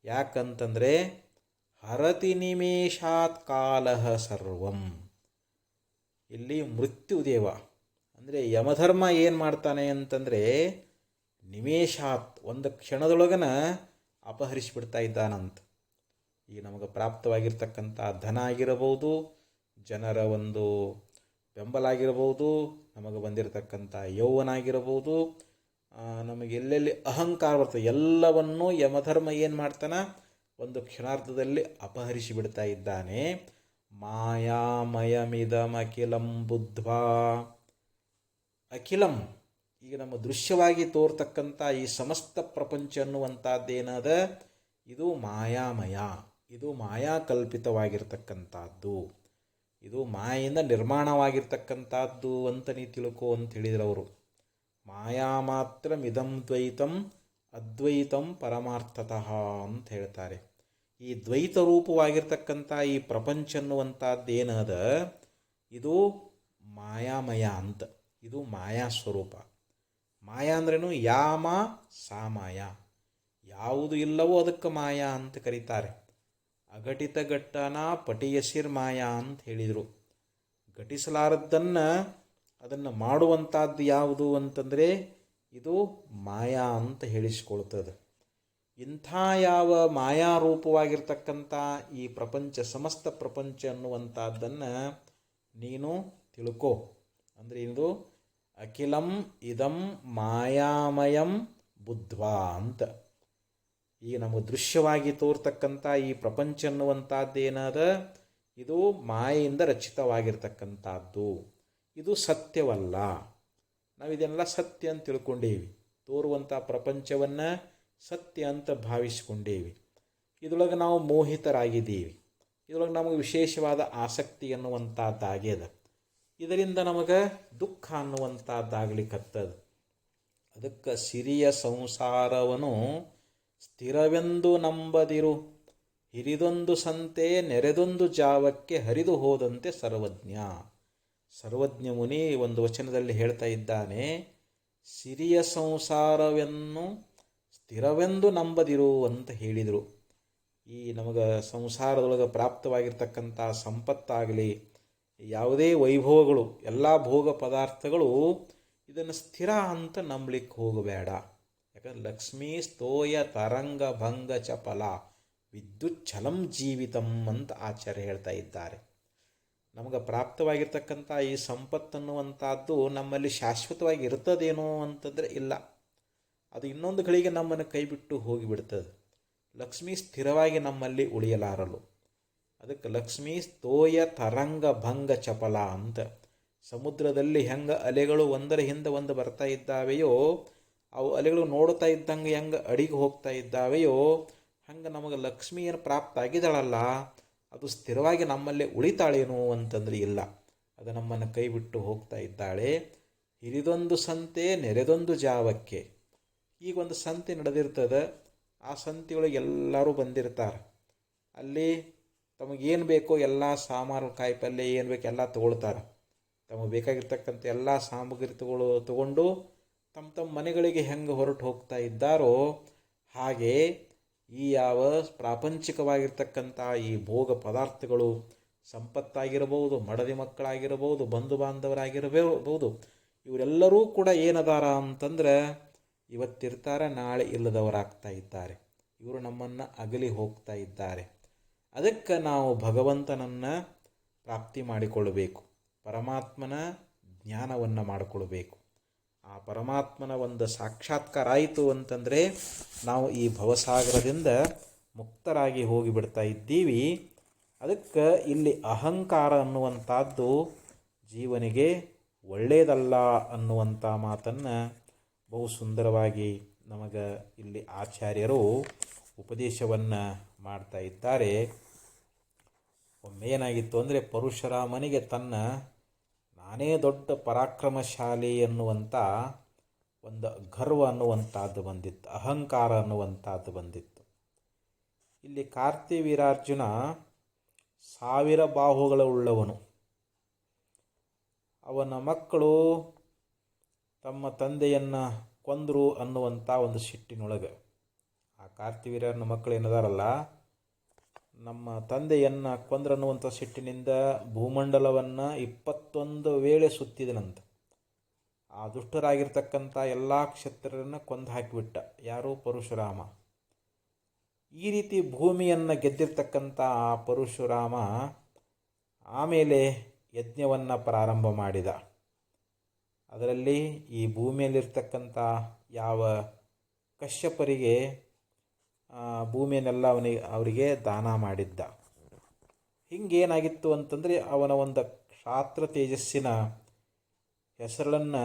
ಯಾಕಂತಂದರೆ ಹರತಿ ನಿಮೇಷಾತ್ ಕಾಲಹ ಸರ್ವಂ. ಇಲ್ಲಿ ಮೃತ್ಯುದೇವ ಅಂದರೆ ಯಮಧರ್ಮ ಏನು ಮಾಡ್ತಾನೆ ಅಂತಂದರೆ ನಿಮೇಷಾತ್, ಒಂದು ಕ್ಷಣದೊಳಗನ ಅಪಹರಿಸಿಬಿಡ್ತಾ ಇದ್ದಾನಂತ. ಈಗ ನಮಗೆ ಪ್ರಾಪ್ತವಾಗಿರ್ತಕ್ಕಂಥ ಧನ ಆಗಿರಬಹುದು, ಜನರ ಒಂದು ಬೆಂಬಲ ಆಗಿರಬಹುದು, ನಮಗೆ ಬಂದಿರತಕ್ಕಂಥ ಯೌವನ ಆಗಿರಬಹುದು, ನಮಗೆ ಎಲ್ಲೆಲ್ಲಿ ಅಹಂಕಾರ ಬರ್ತದೆ ಎಲ್ಲವನ್ನೂ ಯಮಧರ್ಮ ಏನು ಮಾಡ್ತಾನೆ, ಒಂದು ಕ್ಷಣಾರ್ಧದಲ್ಲಿ ಅಪಹರಿಸಿಬಿಡ್ತಾ ಇದ್ದಾನೆ. ಮಾಯಾಮಯಮಿದಮಖಿಲಂ ಬುದ್ಧ್ವಾ. ಅಖಿಲಂ, ಈಗ ನಮ್ಮ ದೃಶ್ಯವಾಗಿ ತೋರ್ತಕ್ಕಂಥ ಈ ಸಮಸ್ತ ಪ್ರಪಂಚ ಅನ್ನುವಂಥದ್ದೇನದ, ಇದು ಮಾಯಾಮಯ, ಇದು ಮಾಯಾಕಲ್ಪಿತವಾಗಿರ್ತಕ್ಕಂಥದ್ದು, ಇದು ಮಾಯಿಂದ ನಿರ್ಮಾಣವಾಗಿರ್ತಕ್ಕಂಥದ್ದು ಅಂತ ನೀ ತಿಳ್ಕೋ ಅಂತ ಹೇಳಿದ್ರು ಅವರು. ಮಾಯಾ ಮಾತ್ರ ಮಿದಂ ದ್ವೈತಂ ಅದ್ವೈತಂ ಪರಮಾರ್ಥತಃ ಅಂತ ಹೇಳ್ತಾರೆ. ಈ ದ್ವೈತ ರೂಪವಾಗಿರ್ತಕ್ಕಂಥ ಈ ಪ್ರಪಂಚ ಅನ್ನುವಂಥದ್ದೇನದ ಇದು ಮಾಯಾಮಯ ಅಂತ, ಇದು ಮಾಯಾ ಸ್ವರೂಪ. ಮಾಯಾ ಅಂದ್ರೇನು, ಯಾಮ ಸಾಮಾಯ, ಯಾವುದು ಇಲ್ಲವೋ ಅದಕ್ಕೆ ಮಾಯಾ ಅಂತ ಕರೀತಾರೆ. ಅಘಟಿತ ಘಟ್ಟನ ಪಟಿಯಸಿರ್ ಮಾಯಾ ಅಂತ ಹೇಳಿದರು. ಘಟಿಸಲಾರದ್ದನ್ನು ಅದನ್ನು ಮಾಡುವಂಥದ್ದು ಯಾವುದು ಅಂತಂದರೆ ಇದು ಮಾಯಾ ಅಂತ ಹೇಳಿಸ್ಕೊಳ್ತದೆ. ಇಂಥ ಯಾವ ಮಾಯಾರೂಪವಾಗಿರ್ತಕ್ಕಂಥ ಈ ಪ್ರಪಂಚ, ಸಮಸ್ತ ಪ್ರಪಂಚ ಅನ್ನುವಂಥದ್ದನ್ನು ನೀನು ತಿಳ್ಕೋ. ಅಂದರೆ ಇದು ಅಖಿಲಂ ಇದಂ ಮಾಯಾಮಯಂ ಬುದ್ಧ್ವಾ ಅಂತ. ಈಗ ನಮಗೆ ದೃಶ್ಯವಾಗಿ ತೋರ್ತಕ್ಕಂಥ ಈ ಪ್ರಪಂಚ ಅನ್ನುವಂಥದ್ದೇನದ ಇದು ಮಾಯೆಯಿಂದ ರಚಿತವಾಗಿರ್ತಕ್ಕಂಥದ್ದು, ಇದು ಸತ್ಯವಲ್ಲ. ನಾವು ಇದನ್ನೆಲ್ಲ ಸತ್ಯ ಅಂತ ತಿಳ್ಕೊಂಡೇವಿ, ತೋರುವಂಥ ಪ್ರಪಂಚವನ್ನು ಸತ್ಯ ಅಂತ ಭಾವಿಸ್ಕೊಂಡೇವಿ. ಇದರೊಳಗೆ ನಾವು ಮೋಹಿತರಾಗಿದ್ದೀವಿ, ಇದರೊಳಗೆ ನಮಗೆ ವಿಶೇಷವಾದ ಆಸಕ್ತಿ ಅನ್ನುವಂಥದ್ದಾಗ್ಯದ. ಇದರಿಂದ ನಮಗೆ ದುಃಖ ಅನ್ನುವಂಥದ್ದಾಗಲಿಕ್ಕತ್ತದ. ಅದಕ್ಕೆ ಸಿರಿಯ ಸಂಸಾರವನ್ನು ಸ್ಥಿರವೆಂದು ನಂಬದಿರು, ಹಿರಿದೊಂದು ಸಂತೆ ನೆರೆದೊಂದು ಜಾವಕ್ಕೆ ಹರಿದು ಹೋದಂತೆ ಸರ್ವಜ್ಞ. ಸರ್ವಜ್ಞ ಮುನಿ ಒಂದು ವಚನದಲ್ಲಿ ಹೇಳ್ತಾ ಇದ್ದಾನೆ, ಸಿರಿಯ ಸಂಸಾರವನ್ನು ಸ್ಥಿರವೆಂದು ನಂಬದಿರು ಅಂತ ಹೇಳಿದರು. ಈ ನಮಗೆ ಸಂಸಾರದೊಳಗೆ ಪ್ರಾಪ್ತವಾಗಿರ್ತಕ್ಕಂಥ ಸಂಪತ್ತಾಗಲಿ, ಯಾವುದೇ ವೈಭವಗಳು, ಎಲ್ಲ ಭೋಗ ಪದಾರ್ಥಗಳು ಇದನ್ನು ಸ್ಥಿರ ಅಂತ ನಂಬಲಿಕ್ಕೆ ಹೋಗಬೇಡ. ಯಾಕಂದ್ರೆ ಲಕ್ಷ್ಮೀ ಸ್ತೋಯ ತರಂಗ ಭಂಗ ಚಪಲ ವಿದ್ಯುತ್ ಛಲಂ ಜೀವಿತಂ ಅಂತ ಆಚಾರ್ಯ ಹೇಳ್ತಾ ಇದ್ದಾರೆ. ನಮಗೆ ಪ್ರಾಪ್ತವಾಗಿರ್ತಕ್ಕಂಥ ಈ ಸಂಪತ್ತನ್ನುವಂಥದ್ದು ನಮ್ಮಲ್ಲಿ ಶಾಶ್ವತವಾಗಿ ಇರ್ತದೇನೋ ಅಂತಂದರೆ ಇಲ್ಲ, ಅದು ಇನ್ನೊಂದು ಗಳಿಗೆ ನಮ್ಮನ್ನು ಕೈಬಿಟ್ಟು ಹೋಗಿಬಿಡ್ತದೆ. ಲಕ್ಷ್ಮೀ ಸ್ಥಿರವಾಗಿ ನಮ್ಮಲ್ಲಿ ಉಳಿಯಲಾರಲು. ಅದಕ್ಕೆ ಲಕ್ಷ್ಮೀ ಸ್ತೋಯ ತರಂಗ ಭಂಗ ಚಪಲ ಅಂತ. ಸಮುದ್ರದಲ್ಲಿ ಹೆಂಗೆ ಅಲೆಗಳು ಒಂದರ ಹಿಂದೆ ಒಂದು ಬರ್ತಾ ಇದ್ದಾವೆಯೋ, ಅವು ಅಲೆಗಳು ನೋಡ್ತಾ ಇದ್ದಂಗೆ ಹೆಂಗೆ ಅಡಿಗೆ ಹೋಗ್ತಾ ಇದ್ದಾವೆಯೋ, ಹಂಗೆ ನಮಗೆ ಲಕ್ಷ್ಮಿ ಏನು ಪ್ರಾಪ್ತ ಆಗಿದ್ದಾಳಲ್ಲ, ಅದು ಸ್ಥಿರವಾಗಿ ನಮ್ಮಲ್ಲೇ ಉಳಿತಾಳೇನು ಅಂತಂದರೆ ಇಲ್ಲ, ಅದು ನಮ್ಮನ್ನು ಕೈ ಬಿಟ್ಟು ಹೋಗ್ತಾ ಇದ್ದಾಳೆ. ಹಿರಿದೊಂದು ಸಂತೆ ನೆರೆದೊಂದು ಜಾವಕ್ಕೆ. ಈಗೊಂದು ಸಂತೆ ನಡೆದಿರ್ತದೆ, ಆ ಸಂತೆಯೊಳಗೆ ಎಲ್ಲರೂ ಬಂದಿರ್ತಾರೆ. ಅಲ್ಲಿ ತಮಗೇನು ಬೇಕೋ ಎಲ್ಲ ಸಾಮಾನು ಕಾಯಿ ಪಲ್ಯ ಏನು ಬೇಕು ಎಲ್ಲ ತೊಗೊಳ್ತಾರೆ. ತಮಗೆ ಬೇಕಾಗಿರ್ತಕ್ಕಂಥ ಎಲ್ಲ ಸಾಮಗ್ರಿ ತಗೊಂಡು ತಮ್ಮ ತಮ್ಮ ಮನೆಗಳಿಗೆ ಹೆಂಗೆ ಹೊರಟು ಹೋಗ್ತಾ ಇದ್ದಾರೋ ಹಾಗೆ ಈ ಯಾವ ಪ್ರಾಪಂಚಿಕವಾಗಿರ್ತಕ್ಕಂಥ ಈ ಭೋಗ ಪದಾರ್ಥಗಳು, ಸಂಪತ್ತಾಗಿರಬಹುದು, ಮಡದಿ ಮಕ್ಕಳಾಗಿರಬಹುದು, ಬಂಧು ಬಾಂಧವರಾಗಿರಬಹುದು, ಇವರೆಲ್ಲರೂ ಕೂಡ ಏನದಾರ ಅಂತಂದ್ರೆ ಇವತ್ತಿರ್ತಾರೆ, ನಾಳೆ ಇಲ್ಲದವರಾಗ್ತಾ ಇದ್ದಾರೆ. ಇವರು ನಮ್ಮನ್ನು ಅಗಲಿ ಹೋಗ್ತಾ ಇದ್ದಾರೆ. ಅದಕ್ಕೆ ನಾವು ಭಗವಂತನನ್ನು ಪ್ರಾಪ್ತಿ ಮಾಡಿಕೊಳ್ಳಬೇಕು, ಪರಮಾತ್ಮನ ಜ್ಞಾನವನ್ನು ಮಾಡಿಕೊಳ್ಬೇಕು. ಆ ಪರಮಾತ್ಮನ ಒಂದು ಸಾಕ್ಷಾತ್ಕಾರ ಆಯಿತು ಅಂತಂದರೆ ನಾವು ಈ ಭವಸಾಗರದಿಂದ ಮುಕ್ತರಾಗಿ ಹೋಗಿಬಿಡ್ತಾ ಇದ್ದೀವಿ. ಅದಕ್ಕೆ ಇಲ್ಲಿ ಅಹಂಕಾರ ಅನ್ನುವಂಥದ್ದು ಜೀವನಿಗೆ ಒಳ್ಳೆಯದಲ್ಲ ಅನ್ನುವಂಥ ಮಾತನ್ನು ಬಹು ಸುಂದರವಾಗಿ ನಮಗೆ ಇಲ್ಲಿ ಆಚಾರ್ಯರು ಉಪದೇಶವನ್ನು ಮಾಡ್ತಾ ಇದ್ದಾರೆ. ಒಮ್ಮೆ ಏನಾಗಿತ್ತು ಅಂದರೆ ಪರಶುರಾಮನಿಗೆ ನಾನೇ ದೊಡ್ಡ ಪರಾಕ್ರಮಶಾಲಿ ಅನ್ನುವಂಥ ಒಂದು ಗರ್ವ ಅನ್ನುವಂಥದ್ದು ಬಂದಿತ್ತು, ಅಹಂಕಾರ ಅನ್ನುವಂಥದ್ದು ಬಂದಿತ್ತು. ಇಲ್ಲಿ ಕಾರ್ತಿವೀರಾರ್ಜುನ 1000 ಬಾಹುಗಳುಳ್ಳವನು. ಅವನ ಮಕ್ಕಳು ತಮ್ಮ ತಂದೆಯನ್ನು ಕೊಂದರು ಅನ್ನುವಂಥ ಒಂದು ಸಿಟ್ಟಿನೊಳಗೆ ಆ ಕಾರ್ತಿವೀರ್ಯನ ಮಕ್ಕಳು ಏನದಾರಲ್ಲ, ನಮ್ಮ ತಂದೆಯನ್ನು ಕೊಂದ್ರನ್ನುವಂಥ ಸಿಟ್ಟಿನಿಂದ ಭೂಮಂಡಲವನ್ನು 21 ವೇಳೆ ಸುತ್ತಿದನಂತ. ಆ ದುಷ್ಟರಾಗಿರ್ತಕ್ಕಂಥ ಎಲ್ಲ ಕ್ಷತ್ರಿಯರನ್ನು ಕೊಂದು ಹಾಕಿಬಿಟ್ಟ. ಯಾರು? ಪರಶುರಾಮ. ಈ ರೀತಿ ಭೂಮಿಯನ್ನು ಗೆದ್ದಿರ್ತಕ್ಕಂಥ ಆ ಪರಶುರಾಮ ಆಮೇಲೆ ಯಜ್ಞವನ್ನು ಪ್ರಾರಂಭ ಮಾಡಿದ. ಅದರಲ್ಲಿ ಈ ಭೂಮಿಯಲ್ಲಿರ್ತಕ್ಕಂಥ ಯಾವ ಕಶ್ಯಪರಿಗೆ ಭೂಮಿಯನ್ನೆಲ್ಲ ಅವರಿಗೆ ದಾನ ಮಾಡಿದ್ದ. ಹಿಂಗೇನಾಗಿತ್ತು ಅಂತಂದರೆ ಅವನ ಒಂದು ಕ್ಷಾತ್ರ ತೇಜಸ್ಸಿನ ಹೆಸರನ್ನು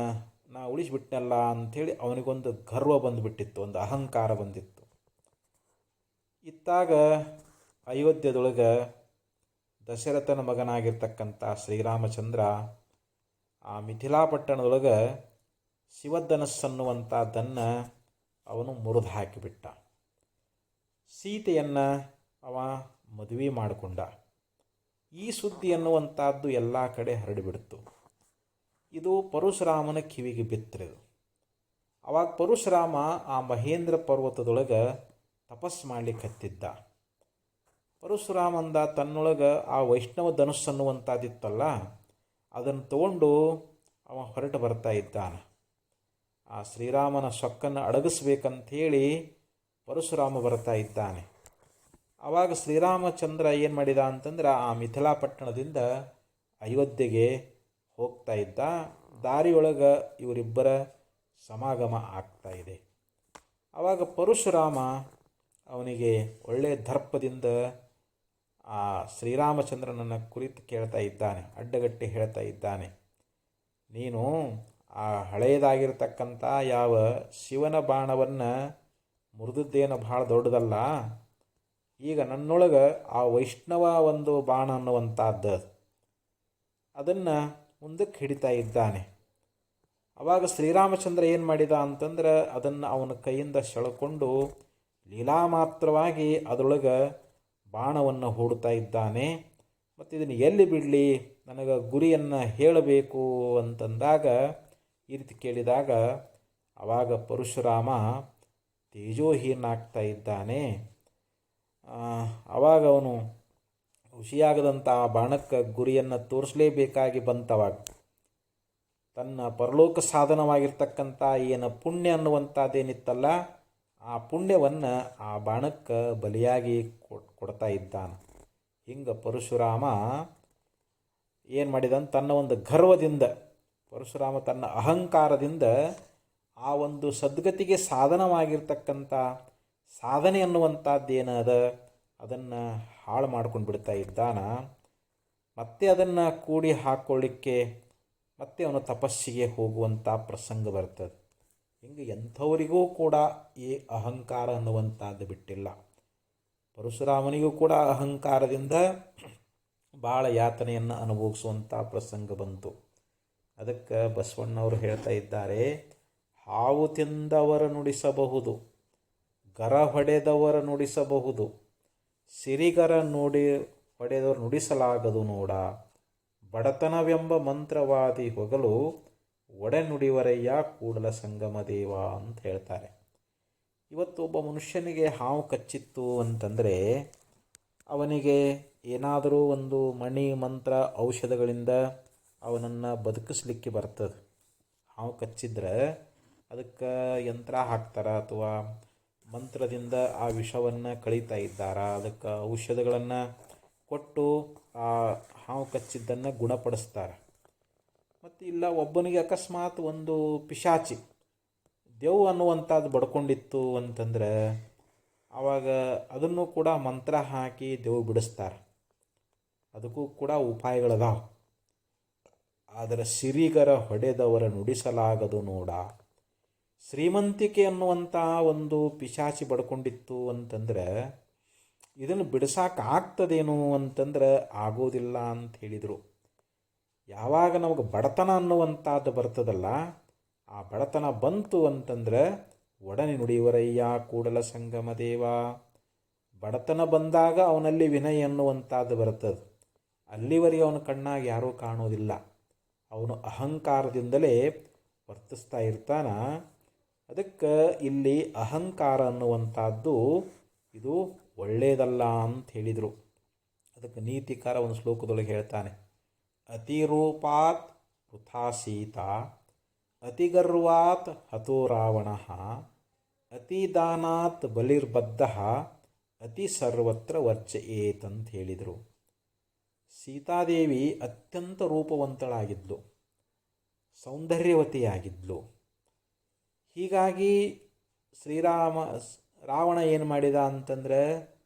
ನಾ ಉಳಿಸಿಬಿಟ್ನಲ್ಲ ಅಂಥೇಳಿ ಅವನಿಗೊಂದು ಗರ್ವ ಬಂದುಬಿಟ್ಟಿತ್ತು, ಒಂದು ಅಹಂಕಾರ ಬಂದಿತ್ತು. ಇತ್ತಾಗ ಅಯೋಧ್ಯದೊಳಗೆ ದಶರಥನ ಮಗನಾಗಿರ್ತಕ್ಕಂಥ ಶ್ರೀರಾಮಚಂದ್ರ ಆ ಮಿಥಿಲಾಪಟ್ಟಣದೊಳಗೆ ಶಿವಧನಸ್ಸನ್ನುವಂಥದ್ದನ್ನು ಅವನು ಮುರಿದು ಹಾಕಿಬಿಟ್ಟ. ಸೀತೆಯನ್ನು ಅವ ಮದುವೆ ಮಾಡಿಕೊಂಡ. ಈ ಸುದ್ದಿ ಅನ್ನುವಂಥದ್ದು ಎಲ್ಲ ಕಡೆ ಹರಡಿಬಿಡ್ತು. ಇದು ಪರಶುರಾಮನ ಕಿವಿಗೆ ಬಿತ್ತರಿದು. ಅವಾಗ ಪರಶುರಾಮ ಆ ಮಹೇಂದ್ರ ಪರ್ವತದೊಳಗೆ ತಪಸ್ಸು ಮಾಡಲಿಕ್ಕೆ ಹತ್ತಿದ್ದ. ಪರಶುರಾಮ ಅಂದ ತನ್ನೊಳಗೆ ಆ ವೈಷ್ಣವ ಧನುಸ್ಸು ಅನ್ನುವಂಥದ್ದಿತ್ತಲ್ಲ, ಅದನ್ನು ತಗೊಂಡು ಅವ ಹೊರಟು ಬರ್ತಾ ಇದ್ದಾನೆ. ಆ ಶ್ರೀರಾಮನ ಸೊಕ್ಕನ್ನು ಅಡಗಿಸ್ಬೇಕಂಥೇಳಿ ಪರಶುರಾಮ ಬರ್ತಾ ಇದ್ದಾನೆ. ಆವಾಗ ಶ್ರೀರಾಮಚಂದ್ರ ಏನು ಮಾಡಿದ ಅಂತಂದ್ರೆ ಆ ಮಿಥಿಲಾಪಟ್ಟಣದಿಂದ ಅಯೋಧ್ಯೆಗೆ ಹೋಗ್ತಾ ಇದ್ದ. ದಾರಿಯೊಳಗೆ ಇವರಿಬ್ಬರ ಸಮಾಗಮ ಆಗ್ತಾ ಇದೆ. ಆವಾಗ ಪರಶುರಾಮ ಅವನಿಗೆ ಒಳ್ಳೆಯ ದರ್ಪದಿಂದ ಆ ಶ್ರೀರಾಮಚಂದ್ರನನ್ನು ಕುರಿತು ಕೇಳ್ತಾ ಇದ್ದಾನೆ, ಅಡ್ಡಗಟ್ಟಿ ಹೇಳ್ತಾ ಇದ್ದಾನೆ, ನೀನು ಆ ಹಳೆಯದಾಗಿರ್ತಕ್ಕಂಥ ಯಾವ ಶಿವನ ಬಾಣವನ್ನು ಮುರಿದದ್ದೇನು ಭಾಳ ದೊಡ್ಡದಲ್ಲ, ಈಗ ನನ್ನೊಳಗೆ ಆ ವೈಷ್ಣವ ಒಂದು ಬಾಣ ಅನ್ನುವಂಥದ್ದು ಅದನ್ನು ಮುಂದಕ್ಕೆ ಹಿಡಿತಾ ಇದ್ದಾನೆ. ಆವಾಗ ಶ್ರೀರಾಮಚಂದ್ರ ಏನು ಮಾಡಿದ ಅಂತಂದ್ರೆ ಅದನ್ನು ಅವನ ಕೈಯಿಂದ ಸೆಳೆಕೊಂಡು ಲೀಲಾಮಾತ್ರವಾಗಿ ಅದರೊಳಗೆ ಬಾಣವನ್ನು ಹೂಡ್ತಾ ಇದ್ದಾನೆ. ಮತ್ತು ಇದನ್ನು ಎಲ್ಲಿ ಬಿಡಲಿ, ನನಗೆ ಗುರಿಯನ್ನು ಹೇಳಬೇಕು ಅಂತಂದಾಗ ಈ ರೀತಿ ಕೇಳಿದಾಗ ಆವಾಗ ಪರಶುರಾಮ ತೇಜೋಹೀನಾಗ್ತಾ ಇದ್ದಾನೆ. ಆವಾಗ ಅವನು ಹುಷಿಯಾಗದಂಥ ಆ ಬಾಣಕ್ಕೆ ಗುರಿಯನ್ನು ತೋರಿಸಲೇಬೇಕಾಗಿ ಬಂತವಾಗ ತನ್ನ ಪರಲೋಕ ಸಾಧನವಾಗಿರ್ತಕ್ಕಂಥ ಏನು ಪುಣ್ಯ ಅನ್ನುವಂಥದ್ದೇನಿತ್ತಲ್ಲ, ಆ ಪುಣ್ಯವನ್ನು ಆ ಬಾಣಕ್ಕೆ ಬಲಿಯಾಗಿ ಕೊಡ್ತಾ ಇದ್ದಾನೆ. ಹಿಂಗೆ ಪರಶುರಾಮ ಏನು ಮಾಡಿದನು, ತನ್ನ ಒಂದು ಗರ್ವದಿಂದ ಪರಶುರಾಮ ತನ್ನ ಅಹಂಕಾರದಿಂದ ಆ ಒಂದು ಸದ್ಗತಿಗೆ ಸಾಧನವಾಗಿರ್ತಕ್ಕಂಥ ಸಾಧನೆ ಅನ್ನುವಂಥದ್ದೇನದ ಅದನ್ನು ಹಾಳು ಮಾಡ್ಕೊಂಡು ಬಿಡ್ತಾ ಇದ್ದಾನ. ಮತ್ತೆ ಅದನ್ನು ಕೂಡಿ ಹಾಕ್ಕೊಳ್ಳಿಕ್ಕೆ ಮತ್ತೆ ಅವನು ತಪಸ್ಸಿಗೆ ಹೋಗುವಂಥ ಪ್ರಸಂಗ ಬರ್ತದೆ. ಹಿಂಗೆ ಎಂಥವರಿಗೂ ಕೂಡ ಈ ಅಹಂಕಾರ ಅನ್ನುವಂಥದ್ದು ಬಿಟ್ಟಿಲ್ಲ. ಪರಶುರಾಮನಿಗೂ ಕೂಡ ಅಹಂಕಾರದಿಂದ ಭಾಳ ಯಾತನೆಯನ್ನು ಅನುಭವಿಸುವಂಥ ಪ್ರಸಂಗ ಬಂತು. ಅದಕ್ಕೆ ಬಸವಣ್ಣವರು ಹೇಳ್ತಾ ಇದ್ದಾರೆ, ಹಾವು ತಿಂದವರ ನುಡಿಸಬಹುದು, ಗರ ಹೊಡೆದವರ ನುಡಿಸಬಹುದು, ಸಿರಿಗರ ಹೊಡೆದವರು ನುಡಿಸಲಾಗದು ನೋಡ, ಬಡತನವೆಂಬ ಮಂತ್ರವಾದಿ ಹೊಗಲು ಒಡೆನುಡಿವರಯ್ಯ ಕೂಡಲ ಸಂಗಮ ದೇವ ಅಂತ ಹೇಳ್ತಾರೆ. ಇವತ್ತು ಒಬ್ಬ ಮನುಷ್ಯನಿಗೆ ಹಾವು ಕಚ್ಚಿತ್ತು ಅಂತಂದರೆ ಅವನಿಗೆ ಏನಾದರೂ ಒಂದು ಮಣಿ ಮಂತ್ರ ಔಷಧಗಳಿಂದ ಅವನನ್ನು ಬದುಕಿಸ್ಲಿಕ್ಕೆ ಬರ್ತದೆ. ಹಾವು ಕಚ್ಚಿದ್ರೆ ಅದಕ್ಕೆ ಯಂತ್ರ ಹಾಕ್ತಾರೆ ಅಥವಾ ಮಂತ್ರದಿಂದ ಆ ವಿಷವನ್ನು ಕಳೀತಾ ಇದ್ದಾರೆ. ಅದಕ್ಕೆ ಔಷಧಗಳನ್ನು ಕೊಟ್ಟು ಆ ಹಾವು ಕಚ್ಚಿದ್ದನ್ನು ಗುಣಪಡಿಸ್ತಾರೆ. ಮತ್ತು ಇಲ್ಲ ಒಬ್ಬನಿಗೆ ಅಕಸ್ಮಾತ್ ಒಂದು ಪಿಶಾಚಿ ದೆವ್ವ ಅನ್ನುವಂಥದ್ದು ಬಡ್ಕೊಂಡಿತ್ತು ಅಂತಂದ್ರೆ ಆವಾಗ ಅದನ್ನು ಕೂಡ ಮಂತ್ರ ಹಾಕಿ ದೆವ್ವ ಬಿಡಿಸ್ತಾರೆ. ಅದಕ್ಕೂ ಕೂಡ ಉಪಾಯಗಳದಾವ. ಆದರೆ ಸಿರಿಗರ ಹೊಡೆದವರ ನುಡಿಸಲಾಗದು ನೋಡ. ಶ್ರೀಮಂತಿಕೆ ಅನ್ನುವಂಥ ಒಂದು ಪಿಶಾಚಿ ಬಡ್ಕೊಂಡಿತ್ತು ಅಂತಂದ್ರೆ ಇದನ್ನು ಬಿಡಿಸೋಕ್ಕಾಗ್ತದೇನು ಅಂತಂದ್ರೆ ಆಗೋದಿಲ್ಲ ಅಂತ ಹೇಳಿದರು. ಯಾವಾಗ ನಮಗೆ ಬಡತನ ಅನ್ನುವಂಥದ್ದು ಬರ್ತದಲ್ಲ, ಆ ಬಡತನ ಬಂತು ಅಂತಂದ್ರೆ ಒಡನೆ ನುಡಿಯವರಯ್ಯ ಕೂಡಲ ಸಂಗಮ ದೇವ. ಬಡತನ ಬಂದಾಗ ಅವನಲ್ಲಿ ವಿನಯ ಅನ್ನುವಂಥದ್ದು ಬರ್ತದೆ. ಅಲ್ಲಿವರೆಗೆ ಅವನ ಕಣ್ಣಾಗಿ ಯಾರೂ ಕಾಣೋದಿಲ್ಲ. ಅವನು ಅಹಂಕಾರದಿಂದಲೇ ವರ್ತಿಸ್ತಾ ಇರ್ತಾನ. ಅದಕ್ಕೆ ಇಲ್ಲಿ ಅಹಂಕಾರ ಅನ್ನುವಂಥದ್ದು ಇದು ಒಳ್ಳೆಯದಲ್ಲ ಅಂತ ಹೇಳಿದರು. ಅದಕ್ಕೆ ನೀತಿಕಾರ ಒಂದು ಶ್ಲೋಕದೊಳಗೆ ಹೇಳ್ತಾನೆ, ಅತಿರೂಪಾತ್ ವೃಥಾ ಸೀತಾ, ಅತಿಗರ್ವಾತ್ ಹತೋ ರಾವಣ, ಅತಿದಾನಾತ್ ಬಲಿರ್ಬದ್ಧ, ಅತಿ ಸರ್ವತ್ರ ವರ್ಜಯೇತ್ ಅಂತ ಹೇಳಿದರು. ಸೀತಾದೇವಿ ಅತ್ಯಂತ ರೂಪವಂತಳಾಗಿದ್ಲು, ಸೌಂದರ್ಯವತಿಯಾಗಿದ್ಲು. ಹೀಗಾಗಿ ರಾವಣ ಏನು ಮಾಡಿದ ಅಂತಂದರೆ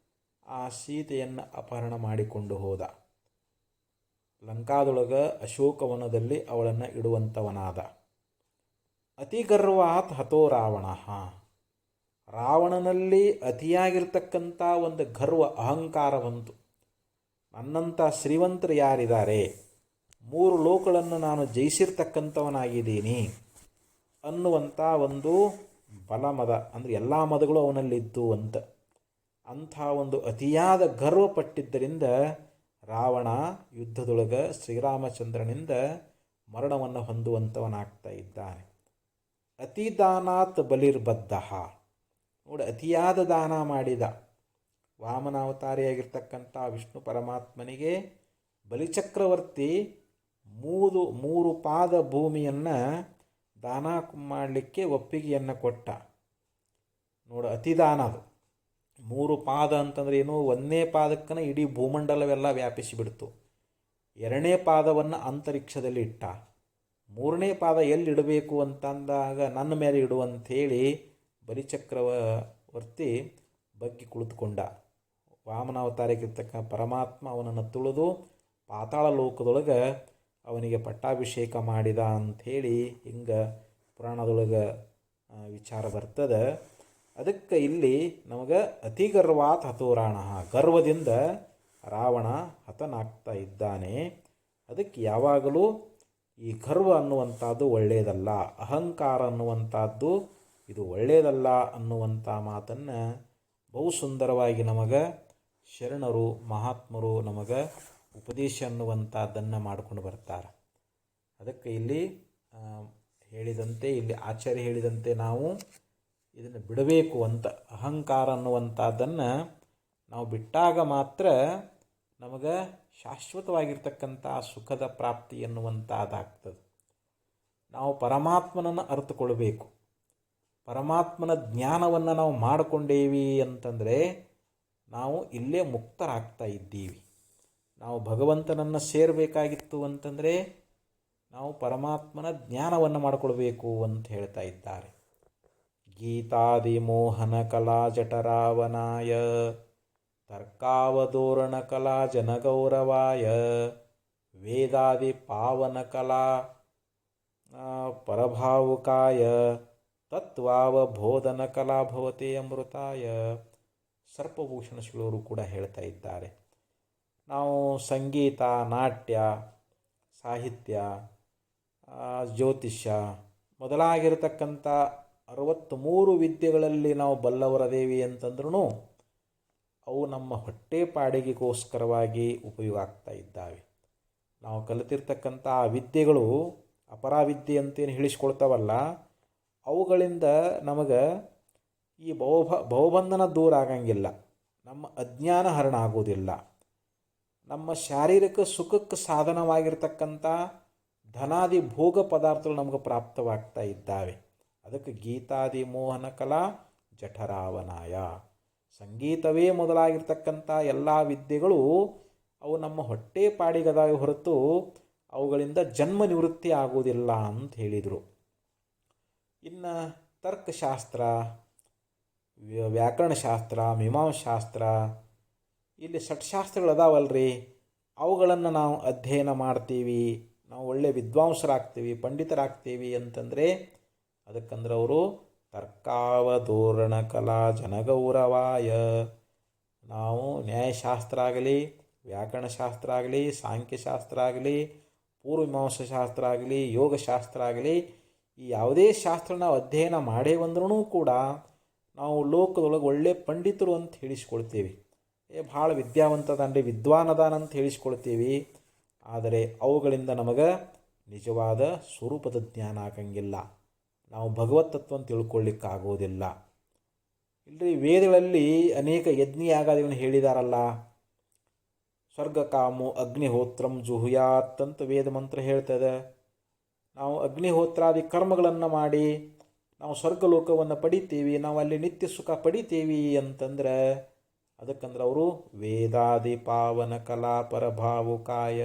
ಆ ಸೀತೆಯನ್ನು ಅಪಹರಣ ಮಾಡಿಕೊಂಡು ಹೋದ. ಲಂಕಾದೊಳಗೆ ಅಶೋಕವನದಲ್ಲಿ ಅವಳನ್ನು ಇಡುವಂಥವನಾದ. ಅತಿಗರ್ವಾತ್ ಹತೋ ರಾವಣ. ರಾವಣನಲ್ಲಿ ಅತಿಯಾಗಿರ್ತಕ್ಕಂಥ ಒಂದು ಗರ್ವ ಅಹಂಕಾರ ಬಂತು. ನನ್ನಂಥ ಶ್ರೀಮಂತರು ಯಾರಿದ್ದಾರೆ, 3 ಲೋಕಗಳನ್ನು ನಾನು ಜಯಿಸಿರ್ತಕ್ಕಂಥವನಾಗಿದ್ದೀನಿ ಅನ್ನುವಂಥ ಒಂದು ಬಲಮದ, ಅಂದರೆ ಎಲ್ಲ ಮದಗಳು ಅವನಲ್ಲಿದ್ದು ಅಂಥ ಒಂದು ಅತಿಯಾದ ಗರ್ವಪಟ್ಟಿದ್ದರಿಂದ ರಾವಣ ಯುದ್ಧದೊಳಗೆ ಶ್ರೀರಾಮಚಂದ್ರನಿಂದ ಮರಣವನ್ನು ಹೊಂದುವಂಥವನಾಗ್ತಾ ಇದ್ದಾನೆ. ಅತಿದಾನಾತ್ ಬಲಿರ್ಬದ್ಧ. ನೋಡಿ, ಅತಿಯಾದ ದಾನ ಮಾಡಿದ. ವಾಮನಾವತಾರಿಯಾಗಿರ್ತಕ್ಕಂಥ ವಿಷ್ಣು ಪರಮಾತ್ಮನಿಗೆ ಬಲಿಚಕ್ರವರ್ತಿ 3 ಪಾದ ಭೂಮಿಯನ್ನು ದಾನ ಮಾಡಲಿಕ್ಕೆ ಒಪ್ಪಿಗೆಯನ್ನು ಕೊಟ್ಟ. ನೋಡು, ಅತಿದಾನ ಅದು. 3 ಪಾದ ಅಂತಂದ್ರೆ ಏನು, 1ನೇ ಪಾದಕ್ಕನ ಇಡೀ ಭೂಮಂಡಲವೆಲ್ಲ ವ್ಯಾಪಿಸಿಬಿಡ್ತು. 2ನೇ ಪಾದವನ್ನು ಅಂತರಿಕ್ಷದಲ್ಲಿ ಇಟ್ಟ. 3ನೇ ಪಾದ ಎಲ್ಲಿಡಬೇಕು ಅಂತಂದಾಗ ನನ್ನ ಮೇಲೆ ಇಡುವಂಥೇಳಿ ಬಲಿಚಕ್ರವರ್ತಿ ಬಗ್ಗಿ ಕುಳಿತುಕೊಂಡ. ವಾಮನಾವತಾರಕ್ಕಿರ್ತಕ್ಕ ಪರಮಾತ್ಮ ಅವನನ್ನು ತುಳಿದು ಪಾತಾಳ ಲೋಕದೊಳಗೆ ಅವನಿಗೆ ಪಟ್ಟಾಭಿಷೇಕ ಮಾಡಿದ ಅಂಥೇಳಿ ಹಿಂಗೆ ಪುರಾಣದೊಳಗೆ ವಿಚಾರ ಬರ್ತದೆ. ಅದಕ್ಕೆ ಇಲ್ಲಿ ನಮಗೆ ಅತಿಗರ್ವಾತ್ ಹತೋರಾಣ, ಗರ್ವದಿಂದ ರಾವಣ ಹತನಾಗ್ತಾ ಇದ್ದಾನೆ. ಅದಕ್ಕೆ ಯಾವಾಗಲೂ ಈ ಗರ್ವ ಅನ್ನುವಂಥದ್ದು ಒಳ್ಳೆಯದಲ್ಲ, ಅಹಂಕಾರ ಅನ್ನುವಂಥದ್ದು ಇದು ಒಳ್ಳೆಯದಲ್ಲ ಅನ್ನುವಂಥ ಮಾತನ್ನು ಬಹು ಸುಂದರವಾಗಿ ನಮಗೆ ಶರಣರು ಮಹಾತ್ಮರು ನಮಗೆ ಉಪದೇಶ ಅನ್ನುವಂಥದ್ದನ್ನು ಮಾಡಿಕೊಂಡು ಬರ್ತಾರೆ. ಅದಕ್ಕೆ ಇಲ್ಲಿ ಹೇಳಿದಂತೆ, ಇಲ್ಲಿ ಆಚಾರ್ಯ ಹೇಳಿದಂತೆ ನಾವು ಇದನ್ನು ಬಿಡಬೇಕು ಅಂತ. ಅಹಂಕಾರ ಅನ್ನುವಂಥದ್ದನ್ನು ನಾವು ಬಿಟ್ಟಾಗ ಮಾತ್ರ ನಮಗೆ ಶಾಶ್ವತವಾಗಿರ್ತಕ್ಕಂಥ ಸುಖದ ಪ್ರಾಪ್ತಿ ಎನ್ನುವಂಥದ್ದಾಗ್ತದೆ. ನಾವು ಪರಮಾತ್ಮನನ್ನು ಅರಿತುಕೊಳ್ಬೇಕು. ಪರಮಾತ್ಮನ ಜ್ಞಾನವನ್ನು ನಾವು ಮಾಡಿಕೊಂಡೇವಿ ಅಂತಂದರೆ ನಾವು ಇಲ್ಲೇ ಮುಕ್ತರಾಗ್ತಾ ಇದ್ದೀವಿ. ನಾವು ಭಗವಂತನನ್ನು ಸೇರಬೇಕಾಗಿತ್ತು ಅಂತಂದರೆ ನಾವು ಪರಮಾತ್ಮನ ಜ್ಞಾನವನ್ನು ಮಾಡಿಕೊಳ್ಬೇಕು ಅಂತ ಹೇಳ್ತಾ ಇದ್ದಾರೆ. ಗೀತಾದಿ ಮೋಹನ ಕಲಾ ಜಠರಾವನಾಯ, ತರ್ಕಾವಧೋರಣ ಕಲಾ ಜನಗೌರವಾಯ, ವೇದಾದಿ ಪಾವನ ಕಲಾ ಪರಭಾವುಕಾಯ, ತತ್ವಾವಬೋಧನ ಕಲಾ ಭವತೆ ಅಮೃತಾಯ, ಸರ್ಪಭೂಷಣ ಶಿಗಳವರು ಕೂಡ ಹೇಳ್ತಾ ಇದ್ದಾರೆ. ನಾವು ಸಂಗೀತ, ನಾಟ್ಯ, ಸಾಹಿತ್ಯ, ಜ್ಯೋತಿಷ್ಯ ಮೊದಲಾಗಿರತಕ್ಕಂಥ 63 ವಿದ್ಯೆಗಳಲ್ಲಿ ನಾವು ಬಲ್ಲವರದೇವಿ ಅಂತಂದ್ರೂ ಅವು ನಮ್ಮ ಹೊಟ್ಟೆಪಾಡಿಗೆಗೋಸ್ಕರವಾಗಿ ಉಪಯೋಗ ಆಗ್ತಾ ಇದ್ದಾವೆ. ನಾವು ಕಲಿತಿರ್ತಕ್ಕಂಥ ಆ ವಿದ್ಯೆಗಳು ಅಪರಾವಿದ್ಯೆ ಅಂತೇನು ಹೇಳಿಸ್ಕೊಳ್ತಾವಲ್ಲ, ಅವುಗಳಿಂದ ನಮಗೆ ಈ ಭವಬಂಧನ ದೂರ ಆಗಂಗಿಲ್ಲ, ನಮ್ಮ ಅಜ್ಞಾನ ಹರಣ ಆಗೋದಿಲ್ಲ, ನಮ್ಮ ಶಾರೀರಿಕ ಸುಖಕ್ಕೆ ಸಾಧನವಾಗಿರ್ತಕ್ಕಂಥ ಧನಾದಿ ಭೋಗ ಪದಾರ್ಥಗಳು ನಮಗೆ ಪ್ರಾಪ್ತವಾಗ್ತಾ ಇದ್ದಾವೆ. ಅದಕ್ಕೆ ಗೀತಾದಿ ಮೋಹನ ಕಲಾ ಜಠರಾವನಾಯ, ಸಂಗೀತವೇ ಮೊದಲಾಗಿರ್ತಕ್ಕಂಥ ಎಲ್ಲ ವಿದ್ಯೆಗಳು ಅವು ನಮ್ಮ ಹೊಟ್ಟೆ ಪಾಡಿಗದಾವೆ ಹೊರತು ಅವುಗಳಿಂದ ಜನ್ಮ ನಿವೃತ್ತಿ ಆಗುವುದಿಲ್ಲ ಅಂತ ಹೇಳಿದರು. ಇನ್ನು ತರ್ಕಶಾಸ್ತ್ರ, ವ್ಯಾಕರಣಶಾಸ್ತ್ರ, ಮೀಮಾಂಸಾಸ್ತ್ರ, ಇಲ್ಲಿ ಷಟ್ಶಾಸ್ತ್ರಗಳು ಅದಾವಲ್ರಿ, ಅವುಗಳನ್ನು ನಾವು ಅಧ್ಯಯನ ಮಾಡ್ತೀವಿ, ನಾವು ಒಳ್ಳೆಯ ವಿದ್ವಾಂಸರಾಗ್ತೀವಿ, ಪಂಡಿತರಾಗ್ತೀವಿ ಅಂತಂದರೆ ಅದಕ್ಕಂದ್ರೆ ಅವರು ತರ್ಕಾವಧೋರಣ ಕಲಾ ಜನಗೌರವಾಯ. ನಾವು ನ್ಯಾಯಶಾಸ್ತ್ರ ಆಗಲಿ, ವ್ಯಾಕರಣಶಾಸ್ತ್ರ ಆಗಲಿ, ಸಾಂಖ್ಯಶಾಸ್ತ್ರ ಆಗಲಿ, ಪೂರ್ವಮೀಮಾಂಸಾಶಾಸ್ತ್ರ ಆಗಲಿ, ಯೋಗಶಾಸ್ತ್ರ ಆಗಲಿ, ಈ ಯಾವುದೇ ಶಾಸ್ತ್ರ ನಾವು ಅಧ್ಯಯನ ಮಾಡೇವಂದ್ರೂ ಕೂಡ ನಾವು ಲೋಕದೊಳಗೆ ಒಳ್ಳೆಯ ಪಂಡಿತರು ಅಂತ ಹೇಳಿಸ್ಕೊಳ್ತೀವಿ, ಭಾಳ ವಿದ್ಯಾವಂತದನ್ರಿ, ವಿದ್ವಾನದಾನ ಅಂತ ಹೇಳಿಸ್ಕೊಳ್ತೀವಿ. ಆದರೆ ಅವುಗಳಿಂದ ನಮಗೆ ನಿಜವಾದ ಸ್ವರೂಪದ ಜ್ಞಾನ ಆಗಂಗಿಲ್ಲ, ನಾವು ಭಗವತ್ ತತ್ವವನ್ನು ತಿಳ್ಕೊಳ್ಳಿಕ್ಕಾಗೋದಿಲ್ಲ. ಇಲ್ಲರಿ ವೇದಗಳಲ್ಲಿ ಅನೇಕ ಯಜ್ಞಯಾಗಾದಿಗಳನ್ನು ಹೇಳಿದಾರಲ್ಲ, ಸ್ವರ್ಗಕಾಮು ಅಗ್ನಿಹೋತ್ರಂ ಜುಹುಯಾತ್ ಅಂತ ವೇದ ಮಂತ್ರ ಹೇಳ್ತದೆ. ನಾವು ಅಗ್ನಿಹೋತ್ರಾದಿ ಕರ್ಮಗಳನ್ನು ಮಾಡಿ ನಾವು ಸ್ವರ್ಗಲೋಕವನ್ನು ಪಡಿತೀವಿ, ನಾವು ಅಲ್ಲಿ ನಿತ್ಯ ಸುಖ ಪಡಿತೀವಿ ಅಂತಂದ್ರೆ ಅದಕ್ಕಂದ್ರೆ ಅವರು ವೇದಾದಿ ಪಾವನ ಕಲಾ ಪರಭಾವುಕಾಯ.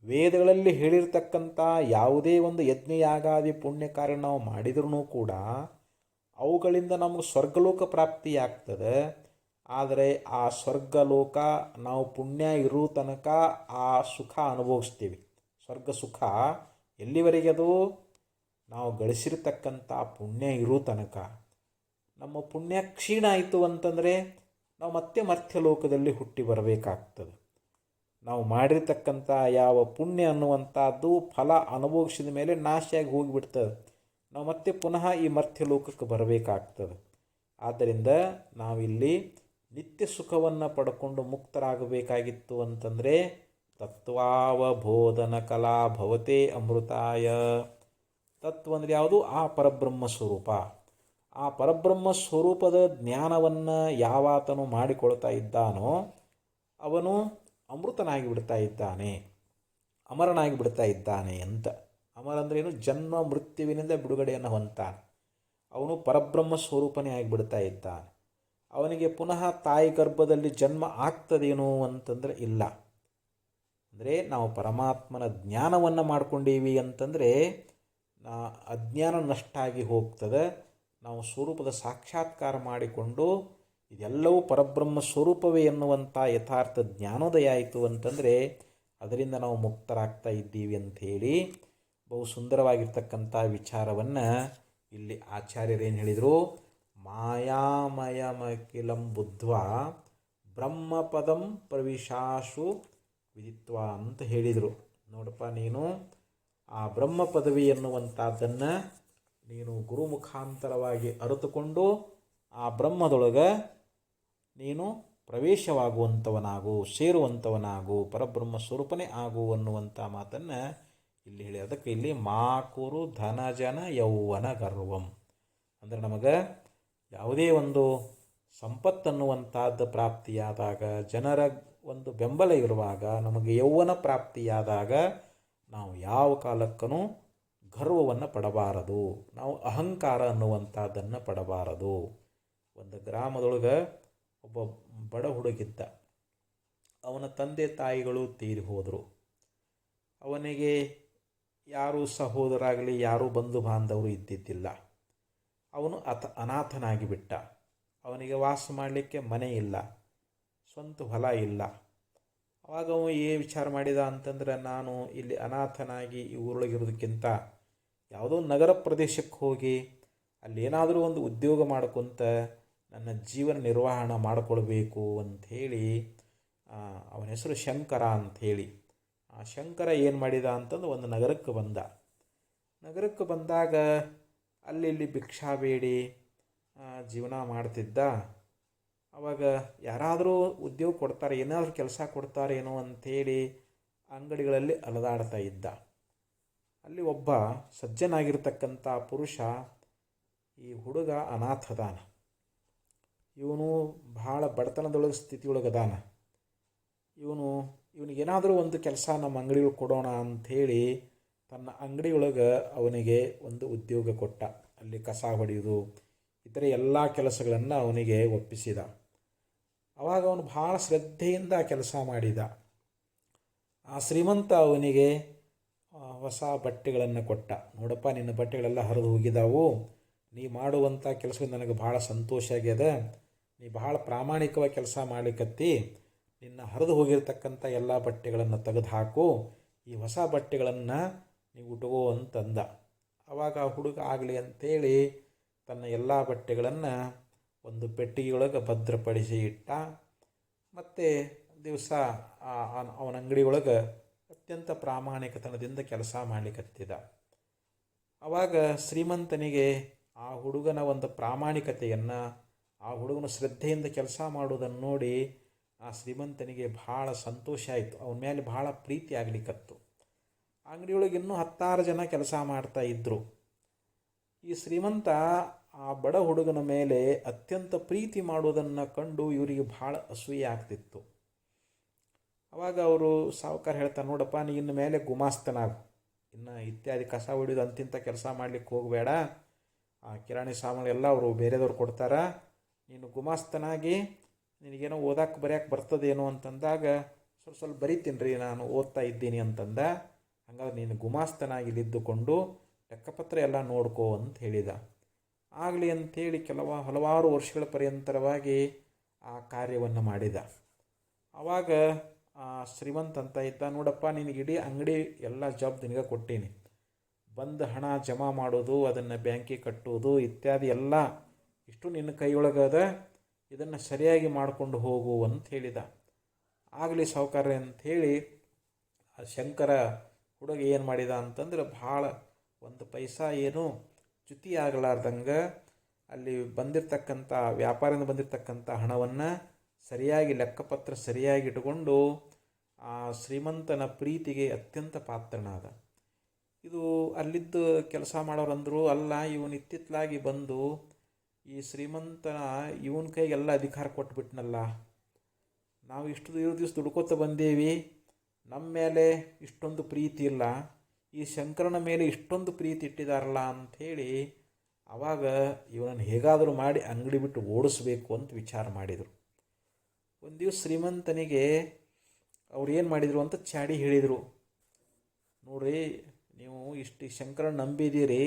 ವೇದಗಳಲ್ಲಿ ಹೇಳಿರ್ತಕ್ಕಂಥ ಯಾವುದೇ ಒಂದು ಯಜ್ಞಯಾಗಾದಿ ಪುಣ್ಯ ಕಾರ್ಯ ನಾವು ಮಾಡಿದ್ರೂ ಕೂಡ ಅವುಗಳಿಂದ ನಮಗೆ ಸ್ವರ್ಗಲೋಕ ಪ್ರಾಪ್ತಿಯಾಗ್ತದೆ. ಆದರೆ ಆ ಸ್ವರ್ಗಲೋಕ ನಾವು ಪುಣ್ಯ ಇರೋ ತನಕ ಆ ಸುಖ ಅನುಭವಿಸ್ತೀವಿ. ಸ್ವರ್ಗ ಸುಖ ಎಲ್ಲಿವರೆಗೆ ಅದು ನಾವು ಗಳಿಸಿರ್ತಕ್ಕಂಥ ಪುಣ್ಯ ಇರೋ ತನಕ. ನಮ್ಮ ಪುಣ್ಯ ಕ್ಷೀಣ ಆಯಿತು ಅಂತಂದರೆ ನಾವು ಮತ್ತೆ ಮರ್ತ್ಯಲೋಕದಲ್ಲಿ ಹುಟ್ಟಿ ಬರಬೇಕಾಗ್ತದೆ. ನಾವು ಮಾಡಿರ್ತಕ್ಕಂಥ ಯಾವ ಪುಣ್ಯ ಅನ್ನುವಂಥದ್ದು ಫಲ ಅನುಭವಿಸಿದ ಮೇಲೆ ನಾಶಿಯಾಗಿ ಹೋಗಿಬಿಡ್ತದೆ, ನಾವು ಮತ್ತೆ ಪುನಃ ಈ ಮರ್ತ್ಯಲೋಕಕ್ಕೆ ಬರಬೇಕಾಗ್ತದೆ. ಆದ್ದರಿಂದ ನಾವಿಲ್ಲಿ ನಿತ್ಯ ಸುಖವನ್ನು ಪಡ್ಕೊಂಡು ಮುಕ್ತರಾಗಬೇಕಾಗಿತ್ತು ಅಂತಂದರೆ ತತ್ವಾವಬೋಧನ ಕಲಾ ಭವತೆ ಅಮೃತಾಯ. ತತ್ವ ಅಂದರೆ ಯಾವುದು? ಆ ಪರಬ್ರಹ್ಮ ಸ್ವರೂಪ. ಆ ಪರಬ್ರಹ್ಮ ಸ್ವರೂಪದ ಜ್ಞಾನವನ್ನು ಯಾವಾತನು ಮಾಡಿಕೊಳ್ತಾ ಇದ್ದಾನೋ ಅವನು ಅಮೃತನಾಗಿ ಬಿಡ್ತಾ ಇದ್ದಾನೆ, ಅಮರನಾಗಿ ಬಿಡ್ತಾ ಇದ್ದಾನೆ ಅಂತ. ಅಮರ ಅಂದ್ರೇನು? ಜನ್ಮ ಮೃತ್ಯುವಿನಿಂದ ಬಿಡುಗಡೆಯನ್ನು ಹೊಂತಾನೆ. ಅವನು ಪರಬ್ರಹ್ಮ ಸ್ವರೂಪನೇ ಆಗಿಬಿಡ್ತಾ ಇದ್ದಾನೆ. ಅವನಿಗೆ ಪುನಃ ತಾಯಿ ಗರ್ಭದಲ್ಲಿ ಜನ್ಮ ಆಗ್ತದೇನೋ ಅಂತಂದರೆ ಇಲ್ಲ. ಅಂದರೆ ನಾವು ಪರಮಾತ್ಮನ ಜ್ಞಾನವನ್ನು ಮಾಡ್ಕೊಂಡೀವಿ ಅಂತಂದರೆ ಅಜ್ಞಾನ ನಷ್ಟ ಆಗಿ ಹೋಗ್ತದೆ. ನಾವು ಸ್ವರೂಪದ ಸಾಕ್ಷಾತ್ಕಾರ ಮಾಡಿಕೊಂಡು ಇದೆಲ್ಲವೂ ಪರಬ್ರಹ್ಮ ಸ್ವರೂಪವೇ ಎನ್ನುವಂಥ ಯಥಾರ್ಥ ಜ್ಞಾನೋದಯ ಆಯಿತು ಅಂತಂದರೆ ಅದರಿಂದ ನಾವು ಮುಕ್ತರಾಗ್ತಾ ಇದ್ದೀವಿ ಅಂಥೇಳಿ ಬಹು ಸುಂದರವಾಗಿರ್ತಕ್ಕಂಥ ವಿಚಾರವನ್ನು ಇಲ್ಲಿ ಆಚಾರ್ಯರೇನು ಹೇಳಿದರು? ಮಾಯಾಮಯಮಖಿಲಂ ಬುದ್ಧ್ವಾ ಬ್ರಹ್ಮಪದಂ ಪ್ರವಿಶಾಶು ವಿದಿತ್ವ ಅಂತ ಹೇಳಿದರು. ನೋಡಪ್ಪ, ನೀನು ಆ ಬ್ರಹ್ಮ ಪದವಿ ಎನ್ನುವಂಥದ್ದನ್ನು ನೀನು ಗುರುಮುಖಾಂತರವಾಗಿ ಅರಿತುಕೊಂಡು ಆ ಬ್ರಹ್ಮದೊಳಗೆ ನೀನು ಪ್ರವೇಶವಾಗುವಂಥವನಾಗು, ಸೇರುವಂಥವನಾಗು, ಪರಬ್ರಹ್ಮ ಸ್ವರೂಪನೇ ಆಗು ಅನ್ನುವಂಥ ಮಾತನ್ನು ಇಲ್ಲಿ ಹೇಳಿ. ಅದಕ್ಕೆ ಇಲ್ಲಿ ಮಾಕುರು ಧನಜನ ಯೌವನ ಗರ್ವಂ ಅಂದರೆ ನಮಗೆ ಯಾವುದೇ ಒಂದು ಸಂಪತ್ತನ್ನುವಂಥದ್ದು ಪ್ರಾಪ್ತಿಯಾದಾಗ, ಜನರ ಒಂದು ಬೆಂಬಲ ಇರುವಾಗ, ನಮಗೆ ಯೌವನ ಪ್ರಾಪ್ತಿಯಾದಾಗ ನಾವು ಯಾವ ಕಾಲಕ್ಕೂ ಗರ್ವವನ್ನು ಪಡಬಾರದು, ನಾವು ಅಹಂಕಾರ ಅನ್ನುವಂಥದ್ದನ್ನು ಪಡಬಾರದು. ಒಂದು ಗ್ರಾಮದೊಳಗೆ ಒಬ್ಬ ಬಡ ಹುಡುಗಿದ್ದ. ಅವನ ತಂದೆ ತಾಯಿಗಳು ತೀರಿ ಹೋದರು. ಅವನಿಗೆ ಯಾರೂ ಸಹೋದರಾಗಲಿ ಯಾರೂ ಬಂಧು ಬಾಂಧವರು ಇದ್ದಿದ್ದಿಲ್ಲ. ಅವನು ಅನಾಥನಾಗಿ ಬಿಟ್ಟ. ಅವನಿಗೆ ವಾಸ ಮಾಡಲಿಕ್ಕೆ ಮನೆ ಇಲ್ಲ, ಸ್ವಂತ ಹೊಲ ಇಲ್ಲ. ಆವಾಗ ಅವನು ವಿಚಾರ ಮಾಡಿದ ಅಂತಂದ್ರೆ, ನಾನು ಇಲ್ಲಿ ಅನಾಥನಾಗಿ ಈ ಊರೊಳಗಿರೋದಕ್ಕಿಂತ ಯಾವುದೋ ನಗರ ಪ್ರದೇಶಕ್ಕೆ ಹೋಗಿ ಅಲ್ಲಿ ಏನಾದರೂ ಒಂದು ಉದ್ಯೋಗ ಮಾಡ್ಕೊತ ನನ್ನ ಜೀವನ ನಿರ್ವಹಣೆ ಮಾಡಿಕೊಳ್ಬೇಕು ಅಂಥೇಳಿ ಅವನ ಹೆಸರು ಶಂಕರ ಅಂಥೇಳಿ. ಆ ಶಂಕರ ಏನು ಮಾಡಿದ ಅಂತಂದು ಒಂದು ನಗರಕ್ಕೆ ಬಂದ. ನಗರಕ್ಕೆ ಬಂದಾಗ ಅಲ್ಲಿ ಇಲ್ಲಿ ಭಿಕ್ಷಾ ಬೇಡಿ ಜೀವನ ಮಾಡ್ತಿದ್ದ. ಅವಾಗ ಯಾರಾದರೂ ಉದ್ಯೋಗ ಕೊಡ್ತಾರೆ, ಏನಾದರೂ ಕೆಲಸ ಕೊಡ್ತಾರೇನೋ ಅಂಥೇಳಿ ಅಂಗಡಿಗಳಲ್ಲಿ ಅಲೆದಾಡ್ತಾ ಇದ್ದ. ಅಲ್ಲಿ ಒಬ್ಬ ಸಜ್ಜನಾಗಿರ್ತಕ್ಕಂಥ ಪುರುಷ, ಈ ಹುಡುಗ ಅನಾಥದಾನ, ಇವನು ಭಾಳ ಬಡತನದೊಳಗೆ ಸ್ಥಿತಿಯೊಳಗದಾನ, ಇವನಿಗೇನಾದರೂ ಒಂದು ಕೆಲಸ ನಮ್ಮ ಅಂಗಡಿಯೊಳಗೆ ಕೊಡೋಣ ಅಂಥೇಳಿ ತನ್ನ ಅಂಗಡಿಯೊಳಗೆ ಅವನಿಗೆ ಒಂದು ಉದ್ಯೋಗ ಕೊಟ್ಟ. ಅಲ್ಲಿ ಕಸ ಹೊಡೆಯೋದು ಇತರೆ ಎಲ್ಲ ಕೆಲಸಗಳನ್ನು ಅವನಿಗೆ ಒಪ್ಪಿಸಿದ. ಆವಾಗ ಅವನು ಭಾಳ ಶ್ರದ್ಧೆಯಿಂದ ಕೆಲಸ ಮಾಡಿದ. ಆ ಶ್ರೀಮಂತ ಅವನಿಗೆ ಹೊಸ ಬಟ್ಟೆಗಳನ್ನು ಕೊಟ್ಟ. ನೋಡಪ್ಪ, ನಿನ್ನ ಬಟ್ಟೆಗಳೆಲ್ಲ ಹರಿದು ಹೋಗಿದ್ದಾವು, ನೀ ಮಾಡುವಂಥ ಕೆಲಸದಿಂದ ನನಗೆ ಭಾಳ ಸಂತೋಷ ಆಗ್ಯದ, ನೀ ಭಾಳ ಪ್ರಾಮಾಣಿಕವಾಗಿ ಕೆಲಸ ಮಾಡ್ಲಿಕ್ಕತ್ತಿ, ನಿನ್ನ ಹರಿದು ಹೋಗಿರ್ತಕ್ಕಂಥ ಎಲ್ಲ ಬಟ್ಟೆಗಳನ್ನು ತೆಗೆದು ಹಾಕು, ಈ ಹೊಸ ಬಟ್ಟೆಗಳನ್ನು ನೀವು ಉಟ್ಕೋ ಅಂತಂದ. ಆವಾಗ ಆ ಹುಡುಗ ಆಗಲಿ ಅಂಥೇಳಿ ತನ್ನ ಎಲ್ಲ ಬಟ್ಟೆಗಳನ್ನು ಒಂದು ಪೆಟ್ಟಿಗೆಯೊಳಗೆ ಭದ್ರಪಡಿಸಿ ಇಟ್ಟ. ಮತ್ತು ದಿವಸ ಅವನ ಅಂಗಡಿಯೊಳಗೆ ಅತ್ಯಂತ ಪ್ರಾಮಾಣಿಕತನದಿಂದ ಕೆಲಸ ಮಾಡಲಿಕ್ಕತ್ತಿದ. ಆವಾಗ ಶ್ರೀಮಂತನಿಗೆ ಆ ಹುಡುಗನ ಒಂದು ಪ್ರಾಮಾಣಿಕತೆಯನ್ನು, ಆ ಹುಡುಗನ ಶ್ರದ್ಧೆಯಿಂದ ಕೆಲಸ ಮಾಡುವುದನ್ನು ನೋಡಿ ಆ ಶ್ರೀಮಂತನಿಗೆ ಭಾಳ ಸಂತೋಷ ಆಯಿತು. ಅವನ ಮೇಲೆ ಭಾಳ ಪ್ರೀತಿ ಆಗಲಿಕ್ಕತ್ತು. ಅಂಗಡಿಯೊಳಗೆ ಇನ್ನೂ 10 ಜನ ಕೆಲಸ ಮಾಡ್ತಾ ಇದ್ದರು. ಈ ಶ್ರೀಮಂತ ಆ ಬಡ ಹುಡುಗನ ಮೇಲೆ ಅತ್ಯಂತ ಪ್ರೀತಿ ಮಾಡುವುದನ್ನು ಕಂಡು ಇವರಿಗೆ ಭಾಳ ಅಸೂಯೆ ಆಗ್ತಿತ್ತು. ಆವಾಗ ಅವರು ಸಾಹುಕಾರ ಹೇಳ್ತಾರೆ, ನೋಡಪ್ಪ, ನೀ ಇನ್ನು ಮೇಲೆ ಗುಮಾಸ್ತನಾಗು, ಇನ್ನು ಇತ್ಯಾದಿ ಕಸ ಹೊಡಿಯೋದು ಅಂತಿಂಥ ಕೆಲಸ ಮಾಡ್ಲಿಕ್ಕೆ ಹೋಗಬೇಡ, ಆ ಕಿರಾಣಿ ಸಾಮಾನು ಎಲ್ಲ ಅವರು ಬೇರೆದವ್ರು ಕೊಡ್ತಾರೆ, ನೀನು ಗುಮಾಸ್ತನಾಗಿ ನಿನಗೇನೋ ಓದಕ್ಕೆ ಬರೆಯೋಕ್ಕೆ ಬರ್ತದೇನೋ ಅಂತಂದಾಗ ಸ್ವಲ್ಪ ಬರಿತೀನಿ ರೀ, ನಾನು ಓದ್ತಾ ಇದ್ದೀನಿ ಅಂತಂದ. ಹಂಗಾದ್ರೆ ನೀನು ಗುಮಾಸ್ತನಾಗಿ ಇಲ್ಲಿದ್ದುಕೊಂಡು ಲೆಕ್ಕಪತ್ರ ಎಲ್ಲ ನೋಡ್ಕೋ ಅಂತ ಹೇಳಿದ. ಆಗಲಿ ಅಂಥೇಳಿ ಹಲವಾರು ವರ್ಷಗಳ ಪರ್ಯಂತರವಾಗಿ ಆ ಕಾರ್ಯವನ್ನು ಮಾಡಿದ. ಆವಾಗ ಆ ಶ್ರೀಮಂತ ಅಂತ ಇದ್ದ, ನೋಡಪ್ಪ, ನಿನಗೆ ಇಡೀ ಅಂಗಡಿ ಎಲ್ಲ ಜಾಬ್ ನಿನಗೆ ಕೊಟ್ಟೀನಿ, ಬಂದು ಹಣ ಜಮಾ ಮಾಡೋದು, ಅದನ್ನು ಬ್ಯಾಂಕಿಗೆ ಕಟ್ಟುವುದು ಇತ್ಯಾದಿ ಎಲ್ಲ ಇಷ್ಟು ನಿನ್ನ ಕೈಯೊಳಗದ, ಇದನ್ನು ಸರಿಯಾಗಿ ಮಾಡಿಕೊಂಡು ಹೋಗು ಅಂತ ಹೇಳಿದ. ಆಗಲಿ ಸಾಹುಕಾರ ಅಂಥೇಳಿ ಆ ಶಂಕರ ಹುಡುಗ ಏನು ಮಾಡಿದ ಅಂತಂದ್ರೆ ಭಾಳ ಒಂದು ಪೈಸಾ ಏನು ಚ್ಯುತಿ ಆಗಲಾರ್ದಂಗೆ ಅಲ್ಲಿ ಬಂದಿರತಕ್ಕಂಥ ವ್ಯಾಪಾರದಿಂದ ಬಂದಿರತಕ್ಕಂಥ ಹಣವನ್ನು ಸರಿಯಾಗಿ ಲೆಕ್ಕಪತ್ರ ಸರಿಯಾಗಿ ಇಟ್ಟುಕೊಂಡು ಆ ಶ್ರೀಮಂತನ ಪ್ರೀತಿಗೆ ಅತ್ಯಂತ ಪಾತ್ರನಾದ. ಇದು ಅಲ್ಲಿದ್ದು ಕೆಲಸ ಮಾಡೋರಂದರು, ಅಲ್ಲ, ಇವನು ಇತ್ತಿತ್ತಲಾಗಿ ಬಂದು ಈ ಶ್ರೀಮಂತನ ಇವನ ಕೈಗೆಲ್ಲ ಅಧಿಕಾರ ಕೊಟ್ಬಿಟ್ನಲ್ಲ, ನಾವು ಇಷ್ಟು ದಿವಸ ದುಡ್ಕೋತ ಬಂದೇವಿ, ನಮ್ಮ ಮೇಲೆ ಇಷ್ಟೊಂದು ಪ್ರೀತಿ ಇಲ್ಲ, ಈ ಶಂಕರನ ಮೇಲೆ ಇಷ್ಟೊಂದು ಪ್ರೀತಿ ಇಟ್ಟಿದಾರಲ್ಲ ಅಂಥೇಳಿ ಆವಾಗ ಇವನನ್ನು ಹೇಗಾದರೂ ಮಾಡಿ ಅಂಗಡಿ ಬಿಟ್ಟು ಓಡಿಸ್ಬೇಕು ಅಂತ ವಿಚಾರ ಮಾಡಿದರು. ಒಂದು ದಿವಸ ಶ್ರೀಮಂತನಿಗೆ ಅವ್ರು ಏನು ಮಾಡಿದರು ಅಂತ ಚಾಡಿ ಹೇಳಿದರು, ನೋಡ್ರಿ, ನೀವು ಇಷ್ಟು ಶಂಕರನ ನಂಬಿದ್ದೀರಿ,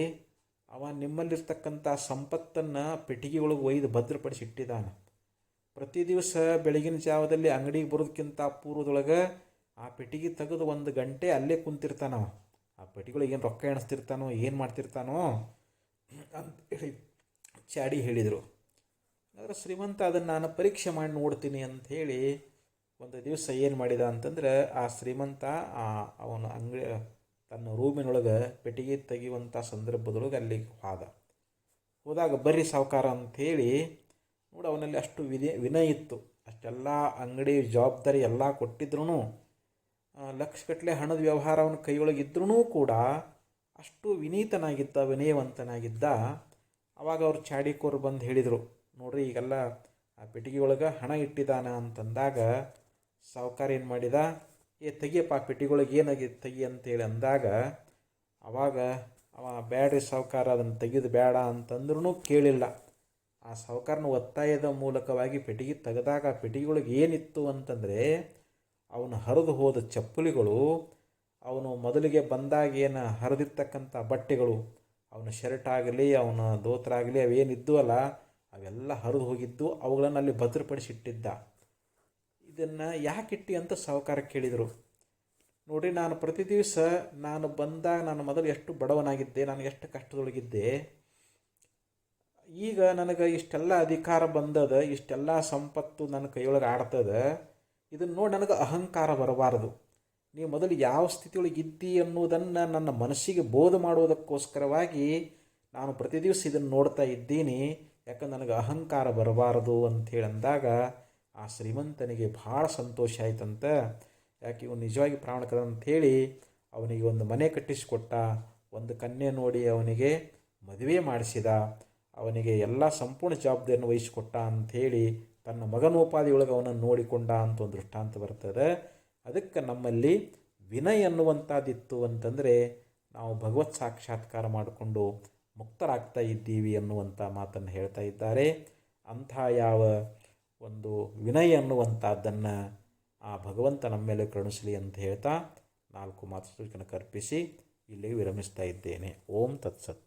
ಅವ ನಿಮ್ಮಲ್ಲಿರ್ತಕ್ಕಂಥ ಸಂಪತ್ತನ್ನು ಪೆಟ್ಟಿಗೆ ಒಳಗೆ ಒಯ್ದು ಭದ್ರಪಡಿಸಿ ಇಟ್ಟಿದ್ದಾನೆ. ಪ್ರತಿ ದಿವಸ ಬೆಳಗಿನ ಜಾವದಲ್ಲಿ ಅಂಗಡಿಗೆ ಬರೋದಕ್ಕಿಂತ ಪೂರ್ವದೊಳಗೆ ಆ ಪೆಟ್ಟಿಗೆ ತೆಗೆದು 1 ಗಂಟೆ ಅಲ್ಲೇ ಕುಂತಿರ್ತಾನವ. ಆ ಪೆಟ್ಟಿಗೆಗಳಿಗೆ ಏನು ರೊಕ್ಕ ಎಣಿಸ್ತಿರ್ತಾನೋ, ಏನು ಮಾಡ್ತಿರ್ತಾನೋ ಅಂತೇಳಿ ಚಾಡಿ ಹೇಳಿದರು. ಆದರೆ ಶ್ರೀಮಂತ ಅದನ್ನು ನಾನು ಪರೀಕ್ಷೆ ಮಾಡಿ ನೋಡ್ತೀನಿ ಅಂಥೇಳಿ ಒಂದು ದಿವಸ ಏನು ಮಾಡಿದ ಅಂತಂದ್ರೆ, ಆ ಶ್ರೀಮಂತ ಅವನ ಅಂಗಡಿ ತನ್ನ ರೂಮಿನೊಳಗೆ ಪೆಟ್ಟಿಗೆ ತೆಗೆಯುವಂಥ ಸಂದರ್ಭದೊಳಗೆ ಅಲ್ಲಿಗೆ ಹೋದಾಗ ಬರ್ರಿ ಸಾಹುಕಾರ ಅಂಥೇಳಿ ನೋಡಿ, ಅವನಲ್ಲಿ ಅಷ್ಟು ವಿನಯ ಇತ್ತು. ಅಷ್ಟೆಲ್ಲ ಅಂಗಡಿ ಜವಾಬ್ದಾರಿ ಎಲ್ಲ ಕೊಟ್ಟಿದ್ರೂ, ಲಕ್ಷಗಟ್ಟಲೆ ಹಣದ ವ್ಯವಹಾರ ಅವನ ಕೈಯೊಳಗಿದ್ರೂ ಕೂಡ ಅಷ್ಟು ವಿನಯವಂತನಾಗಿದ್ದ. ಆವಾಗ ಅವ್ರು ಚಾಡಿಕೋರು ಬಂದು ಹೇಳಿದರು, ನೋಡ್ರಿ, ಈಗೆಲ್ಲ ಆ ಪೆಟ್ಟಿಗೆಯೊಳಗೆ ಹಣ ಇಟ್ಟಿದ್ದಾನ ಅಂತಂದಾಗ ಸಾಹುಕಾರ ಏನು ಮಾಡಿದ, ತೆಗಿಯಪ್ಪ ಪೆಟ್ಟಿಗೆಯೊಳಗೆ ಏನಾಗಿದೆ ತೆಗಿ ಅಂತೇಳಿ ಅಂದಾಗ ಆವಾಗ ಅವ ಬ್ಯಾಡ್ರಿ ಸಾಹುಕಾರ, ಅದನ್ನು ತೆಗೆದು ಬೇಡ ಅಂತಂದ್ರೂ ಕೇಳಿಲ್ಲ. ಆ ಸಾಹುಕಾರನ ಒತ್ತಾಯದ ಮೂಲಕವಾಗಿ ಪೆಟ್ಟಿಗೆ ತೆಗೆದಾಗ ಆ ಪೆಟ್ಟಿಗೆಯೊಳಗೆ ಏನಿತ್ತು ಅಂತಂದರೆ, ಅವನು ಹರಿದು ಹೋದ ಚಪ್ಪಲಿಗಳು, ಅವನು ಮೊದಲಿಗೆ ಬಂದಾಗ ಏನು ಹರಿದಿರ್ತಕ್ಕಂಥ ಬಟ್ಟೆಗಳು, ಅವನ ಶರ್ಟ್ ಆಗಲಿ ಅವನ ದೋತ್ರ ಆಗಲಿ ಅವೇನಿದ್ದು ಅಲ್ಲ, ಅವೆಲ್ಲ ಹರಿದು ಹೋಗಿದ್ದು, ಅವುಗಳನ್ನು ಅಲ್ಲಿ ಭದ್ರಪಡಿಸಿಟ್ಟಿದ್ದ. ಇದನ್ನು ಯಾಕಿಟ್ಟಿ ಅಂತ ಸಾಹುಕಾರ ಕೇಳಿದರು. ನೋಡಿರಿ, ನಾನು ಪ್ರತಿ ದಿವಸ ನಾನು ಬಂದಾಗ ನಾನು ಮೊದಲು ಎಷ್ಟು ಬಡವನಾಗಿದ್ದೆ, ನಾನು ಎಷ್ಟು ಕಷ್ಟದೊಳಗಿದ್ದೆ, ಈಗ ನನಗೆ ಇಷ್ಟೆಲ್ಲ ಅಧಿಕಾರ ಬಂದದ, ಇಷ್ಟೆಲ್ಲ ಸಂಪತ್ತು ನನ್ನ ಕೈಯೊಳಗೆ ಆಡ್ತದ, ಇದನ್ನು ನೋಡಿ ನನಗೆ ಅಹಂಕಾರ ಬರಬಾರದು. ನೀವು ಮೊದಲು ಯಾವ ಸ್ಥಿತಿಯೊಳಗೆ ಇದ್ದಿ ಅನ್ನೋದನ್ನು ನನ್ನ ಮನಸ್ಸಿಗೆ ಬೋಧ ಮಾಡುವುದಕ್ಕೋಸ್ಕರವಾಗಿ ನಾನು ಪ್ರತಿ ದಿವಸ ಇದನ್ನು ನೋಡ್ತಾ ಇದ್ದೀನಿ. ಯಾಕಂದ್ರೆ ನನಗೆ ಅಹಂಕಾರ ಬರಬಾರದು ಅಂಥೇಳಿ ಅಂದಾಗ ಆ ಶ್ರೀಮಂತನಿಗೆ ಭಾಳ ಸಂತೋಷ ಆಯ್ತಂತ. ಯಾಕೆ ಇವನು ನಿಜವಾಗಿ ಪ್ರಾಮಾಣಿಕದ ಅಂಥೇಳಿ ಅವನಿಗೆ ಒಂದು ಮನೆ ಕಟ್ಟಿಸಿಕೊಟ್ಟ, ಒಂದು ಕನ್ಯೆ ನೋಡಿ ಅವನಿಗೆ ಮದುವೆ ಮಾಡಿಸಿದ, ಅವನಿಗೆ ಎಲ್ಲ ಸಂಪೂರ್ಣ ಜವಾಬ್ದಾರಿಯನ್ನು ವಹಿಸಿಕೊಟ್ಟ ಅಂಥೇಳಿ ತನ್ನ ಮಗನೋಪಾದಿಯೊಳಗೆ ಅವನನ್ನು ನೋಡಿಕೊಂಡ ಅಂತ ಒಂದು ದೃಷ್ಟಾಂತ ಬರ್ತದೆ. ಅದಕ್ಕೆ ನಮ್ಮಲ್ಲಿ ವಿನಯ ಅನ್ನುವಂಥದ್ದಿತ್ತು ಅಂತಂದರೆ ನಾವು ಭಗವತ್ ಸಾಕ್ಷಾತ್ಕಾರ ಮಾಡಿಕೊಂಡು ಮುಕ್ತರಾಗ್ತಾ ಇದ್ದೀವಿ ಅನ್ನುವಂಥ ಮಾತನ್ನು ಹೇಳ್ತಾ ಇದ್ದಾರೆ. ಅಂಥ ಯಾವ ಒಂದು ವಿನಯ ಅನ್ನುವಂಥದ್ದನ್ನು ಆ ಭಗವಂತ ನಮ್ಮ ಮೇಲೆ ಕರುಣಿಸಲಿ ಅಂತ ಹೇಳ್ತಾ 4 ಮಾತು ಸೂಚನೆ ಕರ್ಪಿಸಿ ಇಲ್ಲಿಗೆ ವಿರಮಿಸ್ತಾ ಇದ್ದೇನೆ. ಓಂ ತತ್ಸತ್.